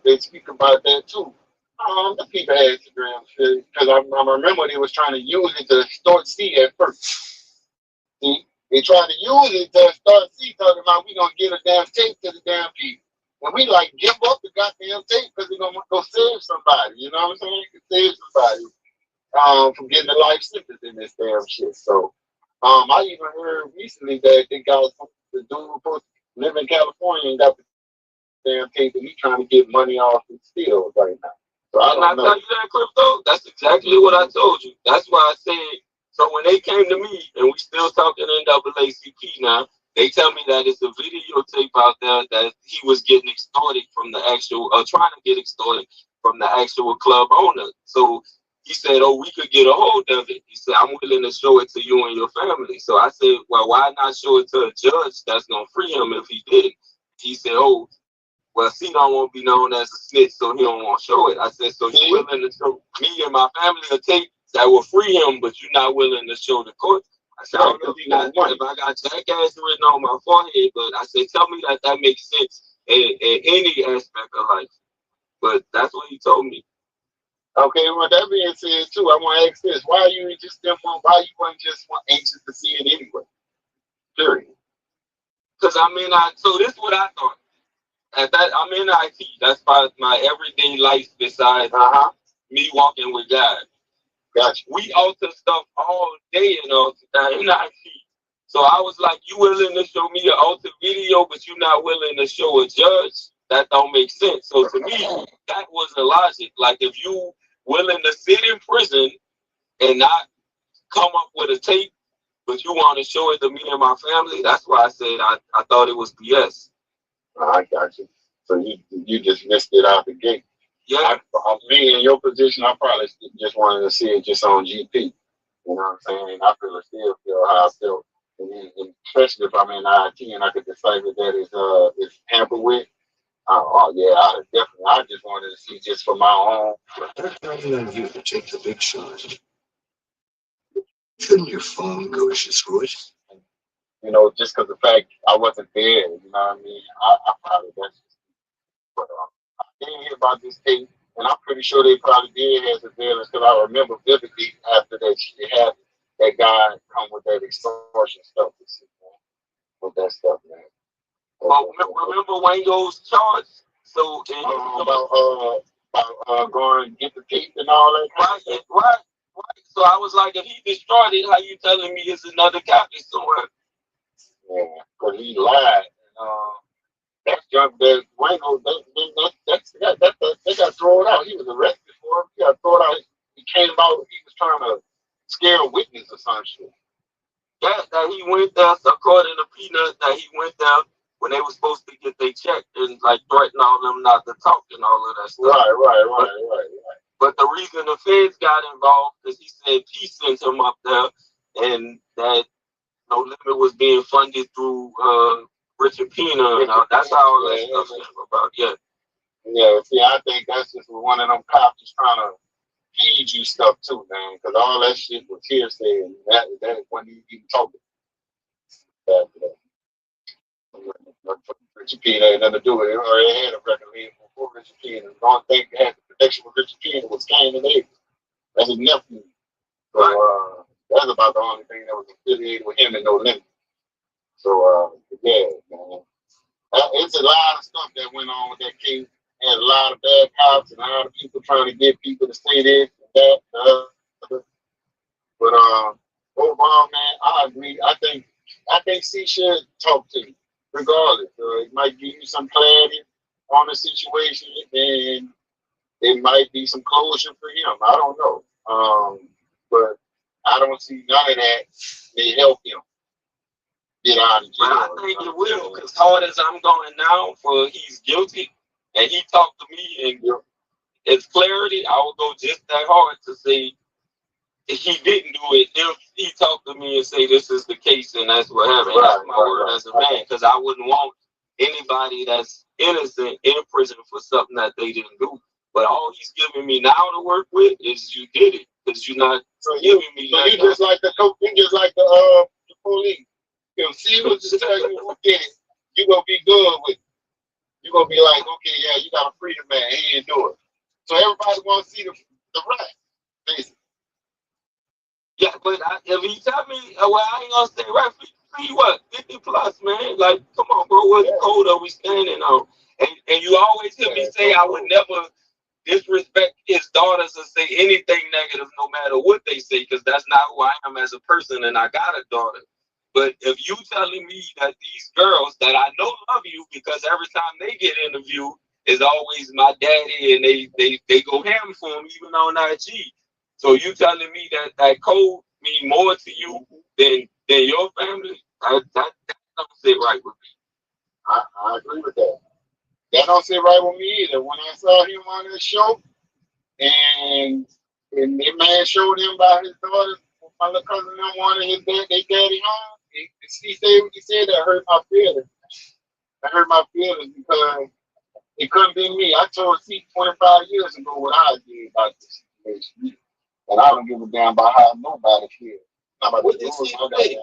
they speak about that too. The people had Instagram shit because I remember they was trying to use it to extort C at first. See, they tried to use it to extort C, talking about we gonna get a damn tape to the damn people. And we like give up the goddamn tape because they're gonna go save somebody. You know what I'm saying? You can save somebody from getting a life sentence in this damn shit. So I even heard recently that they got the dude who supposed to live in California and got the damn tape and he's trying to get money off his steals right now. So I don't know. Tell you that, Crypto? That's exactly what I told you. That's why I said, so when they came to me, and we still talking NAACP now, they tell me that it's a videotape out there that he was getting extorted from the actual, trying to get extorted from the actual club owner. So he said, oh, we could get a hold of it. He said, I'm willing to show it to you and your family. So I said, well, why not show it to a judge that's going to free him if he did it? He said, oh, well, C don't want to be known as a snitch, so he don't want to show it. I said, so you willing to show me and my family a tape that will free him, but you're not willing to show the court? I said, I don't know if I got jackass written on my forehead, but I said, tell me that makes sense in any aspect of life. But that's what he told me. Okay, well, that being said, too, I want to ask this. Why you weren't just anxious to see it anyway? Period. Because so this is what I thought. At that, I'm in IT. That's my everyday life besides me walking with God. Gotcha. We alter stuff all day in IT. So I was like, you willing to show me an alter video, but you're not willing to show a judge? That don't make sense. So to me, that was the logic. Like if you willing to sit in prison and not come up with a tape, but you want to show it to me and my family, that's why I said I thought it was BS. I got you. So you just missed it out the gate. Yeah. Me in your position, I probably just wanted to see it just on GP. You know what I'm saying? I still feel how I feel And especially if I'm in IT and I could decipher that is tampered with. Yeah, I just wanted to see just for my own. On you to take the big shot. Shouldn't your phone go screw it? You know, just because the fact I wasn't there, you know what I mean? I probably that's but I didn't hear about this case, and I'm pretty sure they probably did have surveillance because I remember vividly after that she had that guy come with that extortion stuff with that stuff, man. Well, remember Wango's charge? So about going to get the tape and all that. Right. So I was like, if he destroyed it, how you telling me it's another copy somewhere? Yeah, because he lied. That's junk that Wango, they got thrown out. He was arrested for it. He got thrown out. He came out, he was trying to scare a witness or some shit. That he went there, according to Peanut, that he went there when they were supposed to get their check and like threaten all them not to talk and all of that stuff. Right. But the reason the feds got involved is he said P sent him up there and that No Limit was being funded through Richard Pena. That's how all that stuff came about. Yeah, see, I think that's just one of them cops just trying to feed you stuff too, man, because all that shit was hearsay and that when you even talk about that. Richard Pena had nothing to do with it. He already had a record label before Richard Pena. The only thing that had the connection with Richard Pena was Kane and Davis. That's his nephew. So that's about the only thing that was affiliated with him and No Limit. So yeah, man. It's a lot of stuff that went on with that case. Had a lot of bad cops and a lot of people trying to get people to say this and that. But overall, man, I agree. I think C should talk to you, regardless. It might give you some clarity on the situation, and it might be some closure for him. I don't know. But I don't see none of that may help him get out of jail. But I think it will, because hard as I'm going now for he's guilty, and he talked to me and it's clarity, I would go just that hard to say he didn't do it if he talked to me and say this is the case and that's what happened. That's my word as a man, because I wouldn't want anybody that's innocent in prison for something that they didn't do. But all he's giving me now to work with is you did it, because you're not giving me. So you just like the police. If C was just tell you who did it, you gonna be good with it. You gonna be like, okay, yeah, you got a freedom man, he didn't do it. So everybody wants to see the right, basically. Yeah, but if he tell me, well, I ain't gonna say right, free what, 50 plus, man. Like, come on, bro, what code are we standing on? And you always hear me say I would never disrespect his daughters or say anything negative, no matter what they say, because that's not who I am as a person, and I got a daughter. But if you telling me that these girls that I know love you, because every time they get interviewed is always my daddy, and they go ham for him even on IG. So you telling me that code mean more to you than your family? That don't sit right with me. I agree with that. That don't sit right with me either. When I saw him on this show, and the man showed him by his daughter, my little cousin them wanted his daddy home. He said what he said, that hurt my feelings. That hurt my feelings because it couldn't be me. I told C 25 years ago what I did about this situation. And I don't give a damn about how nobody feels. What did C say?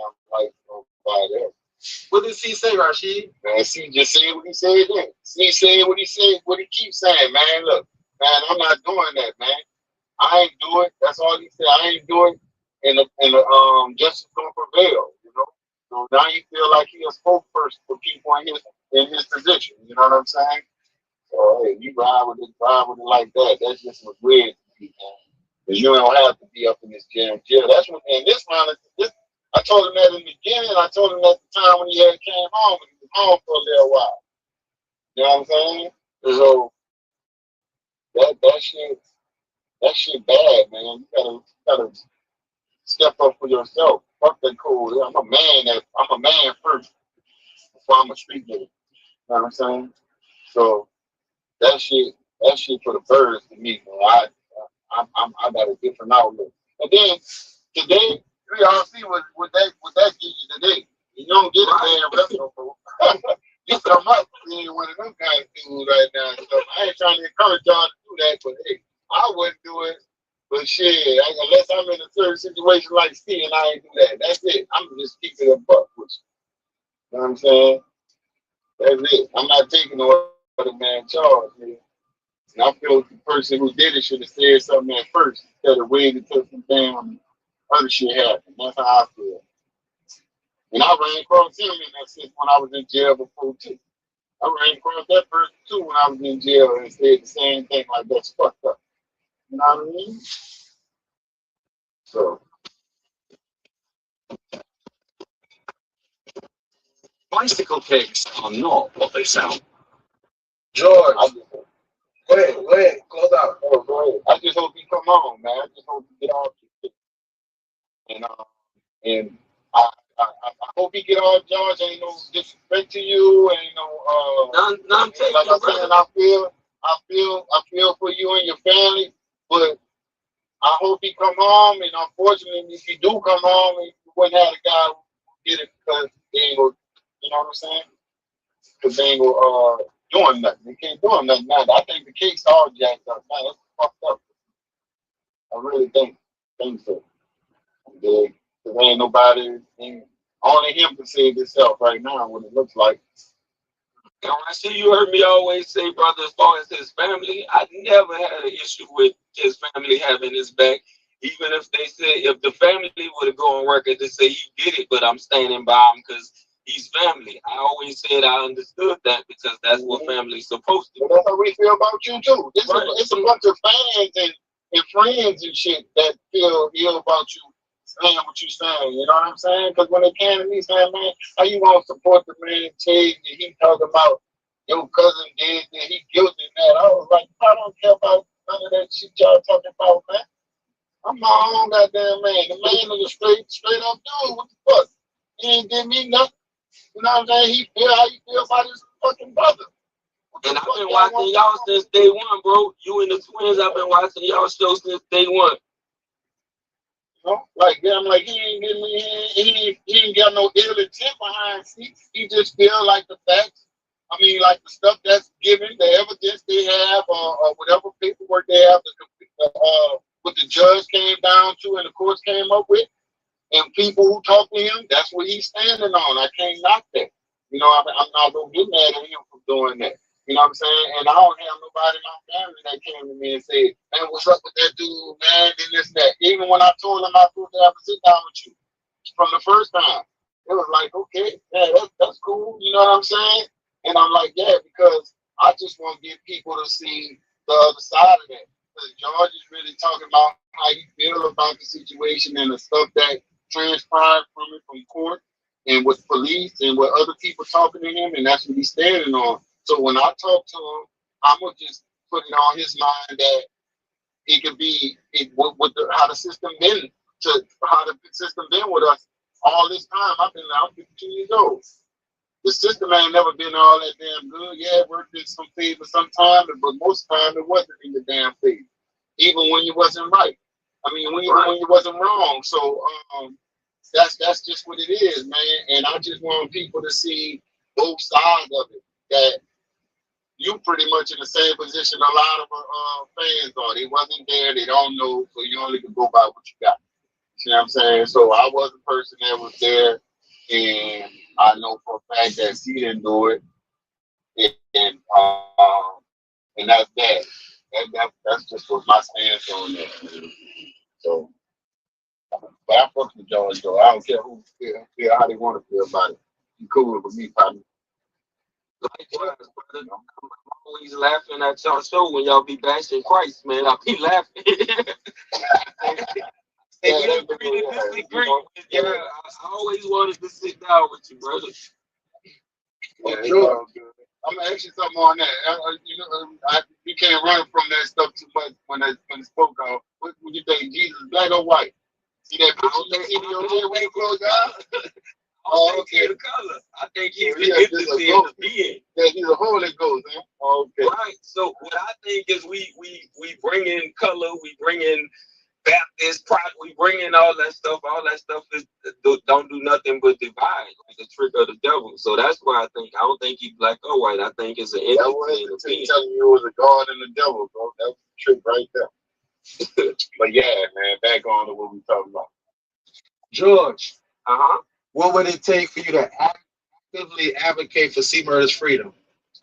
What did C say, Rashid? Man, C just said what he said then. C said what he said, what he keeps saying, man. Look, man, I'm not doing that, man. I ain't do it. That's all he said. I ain't do it. And the justice gonna prevail, you know. So now you feel like he a spokesperson for people in his position. You know what I'm saying? So hey, you ride with it like that. That's just what's weird to me, man. Because you don't have to be up in this jail. That's what, and this man, I told him that in the beginning. I told him at the time when he had came home, and he was home for a little while. You know what I'm saying? So that shit bad, man. You gotta step up for yourself. Fuck that code. I'm a man first before I'm a street nigga. You know what I'm saying? So that shit for the birds to me, man. I got a different outlook. And then today, we all see what that gives you today. You don't get a damn wrestler for. You come up being one of them kind of dudes right now. So I ain't trying to encourage y'all to do that, but hey, I wouldn't do it. But shit, unless I'm in a certain situation like Steve, I ain't do that. That's it. I'm just keeping it a buck with you. You know what I'm saying? That's it. I'm not taking no other man charge, man. And I feel the person who did it should have said something at first instead of waiting until some damn other shit happened. That's how I feel. And I ran across him in that sense when I was in jail before too. I ran across that person too when I was in jail and said the same thing like that's fucked up. You know what I mean? So Bicycle kicks are not what they sound. George, go ahead, close out. Oh, go ahead. I just hope he come on, man. I just hope he get off this shit. And I hope he get off, George. Ain't no disrespect to you, ain't no None taken, like I said, I feel for you and your family, but I hope he come home. And unfortunately, if he do come home, he wouldn't have the guy who did it because they ain't gonna, you know what I'm saying? Because they ain't gonna doing nothing. They can't do nothing now. I think the case all jacked up. Man, that's fucked up. I really think so. Because ain't nobody, only him can save himself right now, what it looks like. And I see you heard me always say, brother, as far as his family, I never had an issue with his family having his back. Even if they said, if the family would have gone on record to say he did it, but I'm standing by him because he's family. I always said I understood that because that's what family's supposed to do. That's how we feel about you too. It's a bunch of fans and friends and shit that feel ill about you saying what you saying. You know what I'm saying? Because when they came to me saying, man, how you gonna support the man Ted and he talking about your cousin did and he guilty in that? I was like, I don't care about none of that shit y'all talking about, man. I'm my own goddamn man. The man is a straight up dude. What the fuck? He ain't give me nothing. You know what I'm saying? He feel how you feel about his fucking brother. And I've been watching y'all since day one, bro. You and the twins, I've been watching y'all show since day one. You know? Like, I'm like, he ain't give me, he ain't got no ill intent behind it. He just feel like the facts. I mean, like the stuff that's given, the evidence they have, or whatever paperwork they have, what the judge came down to and the courts came up with, and people who talk to him, that's what he's standing on. I can't knock that. You know, I'm not gonna get mad at him for doing that. You know what I'm saying? And I don't have nobody in my family that came to me and said, man, what's up with that dude, man, and this, that. Even when I told him I was supposed to have a sit down with you from the first time, it was like, okay, yeah, that's cool. You know what I'm saying? And I'm like, yeah, because I just want to get people to see the other side of that. Because George is really talking about how you feel about the situation and the stuff that transpired from it from court and with police and with other people talking to him, and that's what he's standing on. So when I talk to him, I'm gonna just put it on his mind that it could be how the system been with us all this time. I'm 52 years old. The system ain't never been all that damn good. Yeah, it worked in some favor sometimes, but most of the time it wasn't in the damn favor. Even when you wasn't right. I mean, when you wasn't wrong. So that's just what it is, man. And I just want people to see both sides of it. That you pretty much in the same position a lot of fans are. They wasn't there, they don't know, so you only can go by what you got. You know what I'm saying? So I was the person that was there, and I know for a fact that she didn't do it, and that's that. That's just what my stance on that. So, but I fuck with George though. I don't care who feel how they want to feel about it. You cool with me, probably. Likewise, brother. I'm always laughing at y'all show when y'all be bashing Christ, man. I be laughing. We agree to disagree. Yeah, I always wanted to sit down with you, brother. Yeah, sure. I'm gonna ask you something on that. You can't run from that stuff too much when it spoke out. What would you think? Jesus, black or white? See that picture you see in your head when you close your eyes? Oh, okay. The color. I think he's the entity of the being. Yeah, he's a Holy Ghost, man. Okay. Right. So what I think is we bring in color, we bring in Baptist, pride, we bring in all that stuff. All that stuff don't do nothing but divide, like a trick of the devil. So that's why I don't think he's black or white. I think it's an That was telling you it was a God and the devil, bro. That was the trick right there. But yeah, man, back on to what we talking about. George, what would it take for you to actively advocate for C Murder's freedom?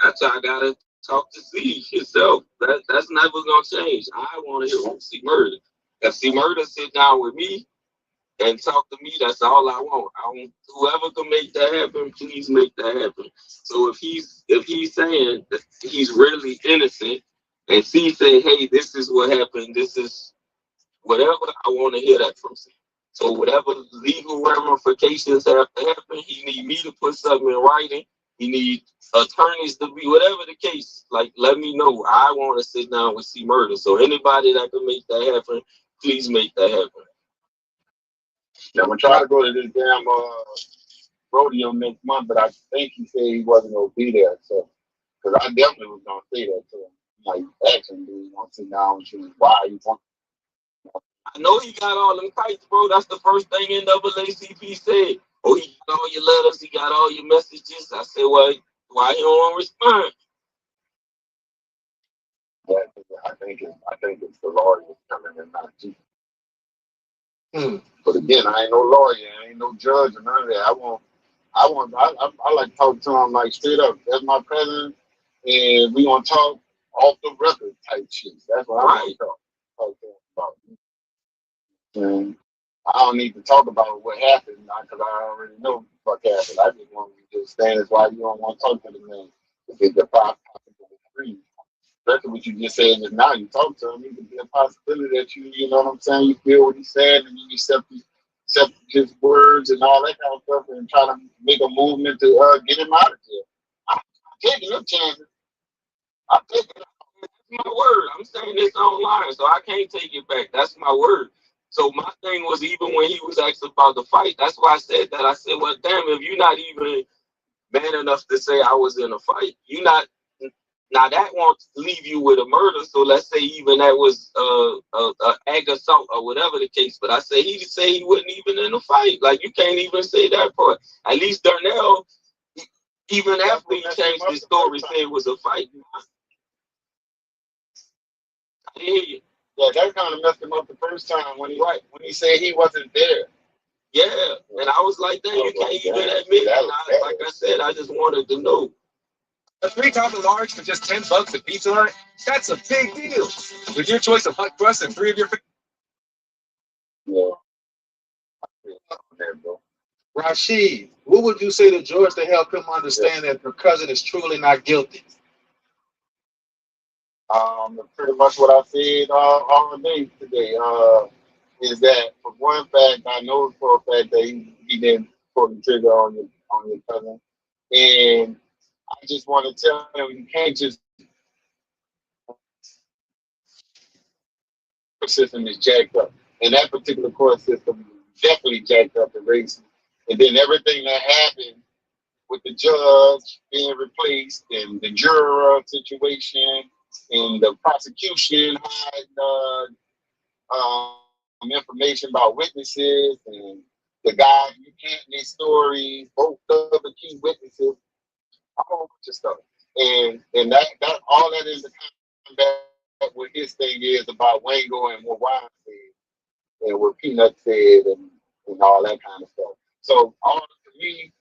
That's how I gotta talk to C himself. That's never gonna change. I want to hear from C Murder. If C Murder sit down with me and talk to me, that's all I want. Whoever can make that happen, please make that happen. So if he's saying that he's really innocent, and C say, hey, this is what happened, this is whatever, I want to hear that from C. So whatever legal ramifications have to happen, he need me to put something in writing. He need attorneys to be, whatever the case, like, let me know. I want to sit down with C Murder. So anybody that can make that happen, please make that happen. Now, I'm trying to go to this damn rodeo next month, but I think he said he wasn't going to be there. So, because I definitely was going to say that to him. Like, actually, he wants to sit down with you. Why you want? I know he got all them kites, bro. That's the first thing NAACP said. Oh, he got all your letters, he got all your messages. I said, well, why he don't want to respond? Yeah, I think it's the lawyers coming and not you. But again, I ain't no lawyer, I ain't no judge or none of that. I like to talk to him like straight up. That's my president, and we gonna talk off the record type shit. That's what I want to talk to him about. And I don't need to talk about what happened because I already know what happened. I just want to understand is why you don't want to talk to the man. If it's a possible free. Especially what you just said just now, you talk to him, it could be a possibility that you know what I'm saying, you feel what he said and you accept his words and all that kind of stuff and try to make a movement to get him out of here. I'm taking your chances. I'm taking it. That's my word. I'm saying this online, so I can't take it back. That's my word. So my thing was, even when he was asked about the fight, that's why I said that. I said, well, damn, if you're not even man enough to say I was in a fight, you're not. Now that won't leave you with a murder. So let's say even that was ag assault or whatever the case. But I say he wasn't even in a fight. Like, you can't even say that part. At least Darnell, even after he changed his story, said it was a fight. I hear you. Yeah, that kind of messed him up the first time when he said he wasn't there. Yeah, and I was like, damn, you can't even admit it. Like I said, I just wanted to know. A 3-top large for just $10 at Pizza Hut? That's a big deal. With your choice of hot crust and 3 of your Yeah. Rashid, what would you say to George to help him understand that her cousin is truly not guilty? Pretty much what I said all day today is that for one fact, I know for a fact that he didn't pull the trigger on your cousin, and I just want to tell him you can't just system is jacked up, and that particular court system definitely jacked up and racist. And then everything that happened with the judge being replaced and the juror situation and the prosecution hiding information about witnesses and the guy recanting his stories, both of the key witnesses, a whole bunch of stuff. And that all that is the combat what his thing is about Wango and what Wine said and what Peanut said and all that kind of stuff. So all to me,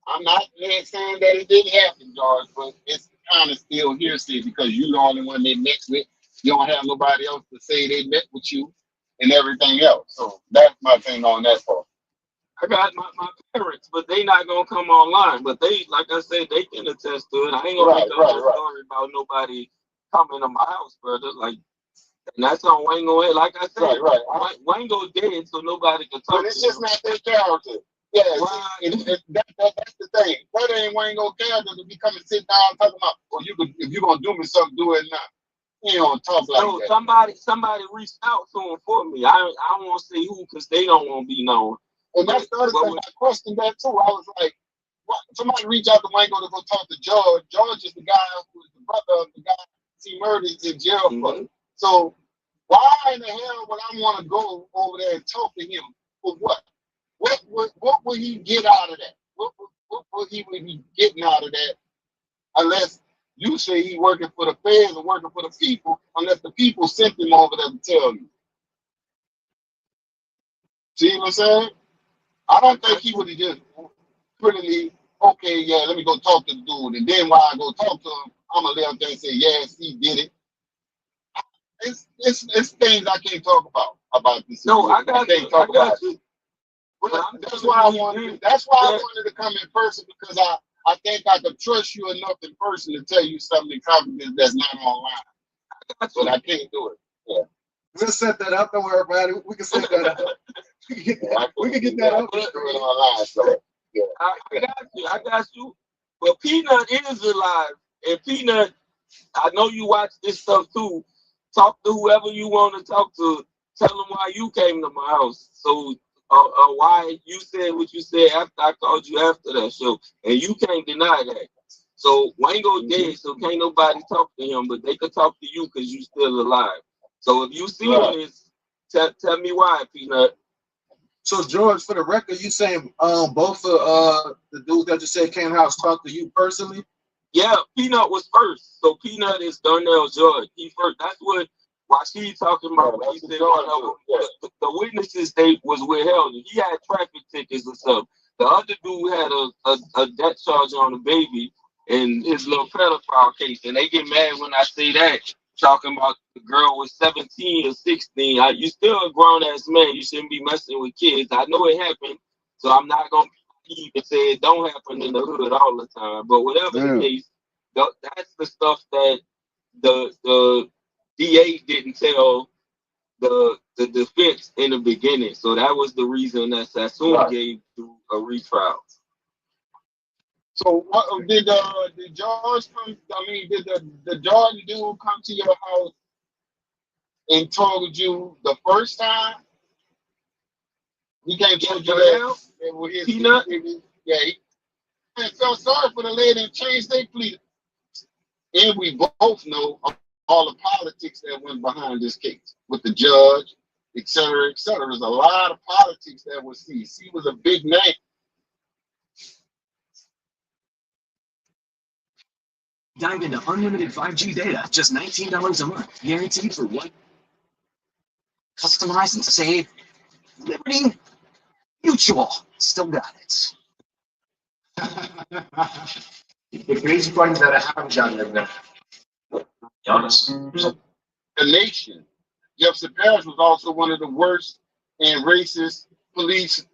I'm not saying that it didn't happen, George, but it's kind of still hearsay because you're the only one they met with. You don't have nobody else to say they met with you and everything else. So that's my thing on that part. I got my parents, but they not gonna come online. But they, like I said, they can attest to it. I ain't gonna make no story about nobody coming to my house, brother. Like, and that's on Wango. Like I said, Wango dead, so nobody can talk. But it's just not their character. Yeah, that's the thing. That ain't Wango character to be coming sit down talking about, well, if you're gonna do me something, do it now. You don't talk like that. Somebody reached out to him for me. I don't want to say who because they don't want to be known. And that's the other thing. I questioned that too. I was like, what? Somebody reach out to Wango to go talk to George. George is the guy who was the brother of the guy he murdered in jail for. So Why in the hell would I want to go over there and talk to him for what? What would he get out of that? What would he be getting out of that? Unless you say he working for the feds and working for the people, unless the people sent him over there to tell you. See what I'm saying? I don't think he would have just prettily, okay, yeah, let me go talk to the dude, and then while I go talk to him, I'm gonna lay up there and say, yes, he did it. It's things I can't talk about this. No, I got can't you. talk I got about you. it. Well, that's why I wanted. That's why I wanted to come in person, because I think I could trust you enough in person to tell you something in confidence that's not online. But I can't do it. Yeah. We'll set that up. Don't worry about it. We can set that up. We can get that up. Do it online. So, yeah. I got you. But Peanut is alive. And Peanut, I know you watch this stuff too. Talk to whoever you want to talk to. Tell them why you came to my house. So why you said what you said after I called you after that show. And you can't deny that. So Wango dead, so can't nobody talk to him, but they could talk to you because you still alive. So if you see this, tell me why, Peanut. So George, for the record, you saying both of the dudes that you said came house talked to you personally? Yeah, Peanut was first. So Peanut is Darnell George. He first. That's what Rashid talking about when he said the witnesses they was withheld. He had traffic tickets and stuff. The other dude had a death charge on the baby in his little pedophile case. And they get mad when I say that, talking about the girl was 17 or 16. You still a grown ass man. You shouldn't be messing with kids. I know it happened, so I'm not gonna even say it don't happen in the hood all the time. But whatever the case, that's the stuff that the DA didn't tell the defense in the beginning. So that was the reason that Sassoon gave to a retrial. So what did George come? I mean, did the Jordan dude come to your house and told you the first time? He came to you that Peanut? Yeah. I felt sorry for the lady and changed their plea. And we both know all the politics that went behind this case with the judge, et cetera, et cetera. There's a lot of politics that was seized. He was a big name. Dive into unlimited 5G data, just $19 a month, guaranteed for one. Customize and save. Liberty Mutual. Still got it. The crazy part is that I haven't gotten it now. Be honest. The nation. Jefferson Parish was also one of the worst and racist police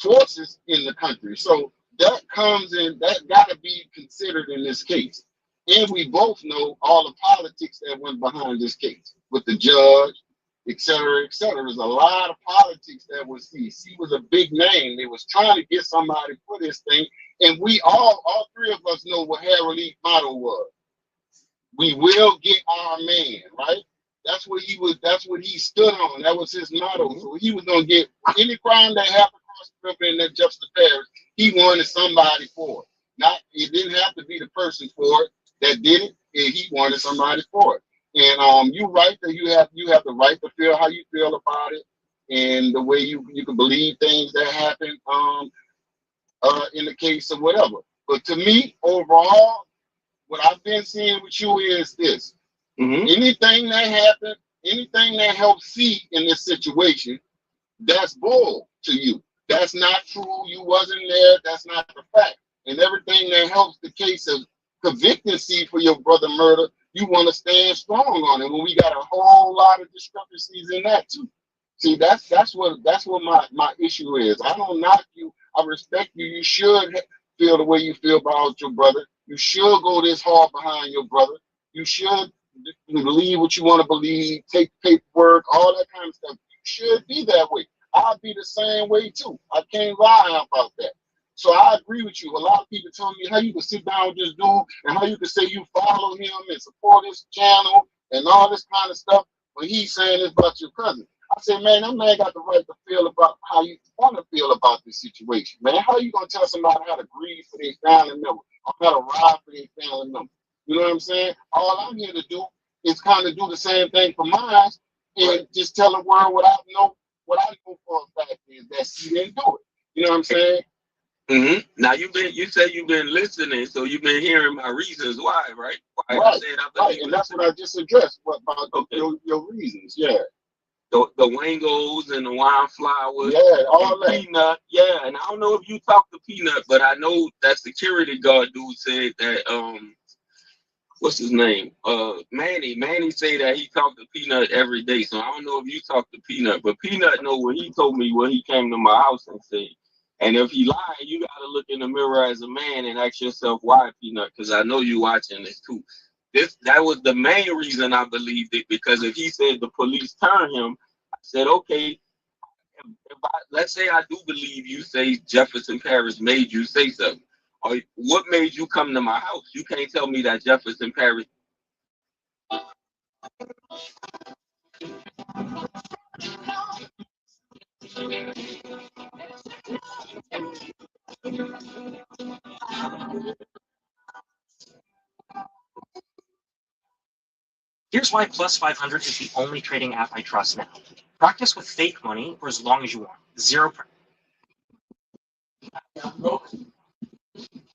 forces in the country. So that comes in, that got to be considered in this case. And we both know all the politics that went behind this case with the judge, et cetera, et cetera. There's a lot of politics that was seized. He was a big name. They was trying to get somebody for this thing. And we all three of us know what Harold Lee's motto was. We will get our man, right? That's what he was, that's what he stood on. That was his motto. So he was gonna get any crime that happened across the river in that Jefferson Parish, he wanted somebody for it. Not, it didn't have to be the person for it that did it, and he wanted somebody for it. And you're right that you have the right to feel how you feel about it, and the way you can believe things that happen in the case of whatever. But to me, overall, what I've been seeing with you is this. Anything that happened, anything that helped see in this situation, that's bull to you. That's not true. You wasn't there. That's not the fact. And everything that helps the case of convicting C for your brother murder, you want to stand strong on it. When we got a whole lot of discrepancies in that too. See, that's what my issue is. I don't knock you. I respect you. You should feel the way you feel about your brother. You should go this hard behind your brother. You should believe what you want to believe, take paperwork, all that kind of stuff. You should be that way. I'll be the same way too. I can't lie about that. So I agree with you. A lot of people tell me how you can sit down with this dude and how you can say you follow him and support his channel and all this kind of stuff when he's saying it's about your cousin. I say, man, that man got the right to feel about how you want to feel about this situation, man. How you gonna tell somebody how to grieve for their family member or how to ride for their family member? You know what I'm saying? All I'm here to do is kind of do the same thing for mine and just tell the world what I know for a fact is that she didn't do it. You know what I'm saying? Now you said you've been listening, so you've been hearing my reasons why, right? Why I Right, said I right, believe and that's what I just addressed. What about your reasons? Yeah, the Wangos and the wine flowers, yeah, all and that. Peanut, yeah. And I don't know if you talked to Peanut, but I know that security guard dude said that what's his name? Manny. Manny say that he talked to Peanut every day. So I don't know if you talked to Peanut, but Peanut know what he told me when he came to my house and said. And if he lied, you gotta look in the mirror as a man and ask yourself why, Peanut, because I know you watching this too. That was the main reason I believed it, because if he said the police turned him, I said, okay, let's say I do believe you say Jefferson Parish made you say something. Or what made you come to my house? You can't tell me that Jefferson Parish. Here's why Plus 500 is the only trading app I trust now. Practice with fake money for as long as you want. Zero.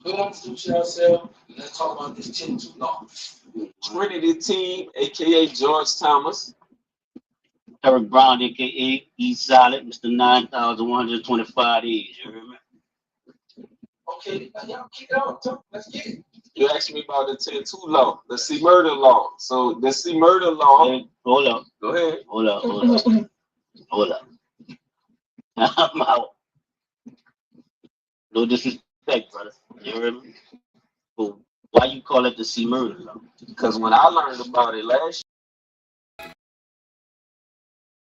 Good introduce yourself. Let's talk about this 10-2 law. Trinity Team, aka George Thomas. Eric Brown, aka E Solid, Mr. 9,125 days. You remember? Okay, y'all kick it out. Let's get it. You asked me about the 10-2 law, the C murder law. So the C murder law. Hey, hold up. Go ahead. Hold up. Hold up. I'm out. No disrespect, brother. You hear me? But why you call it the C murder law? Because when I learned about it last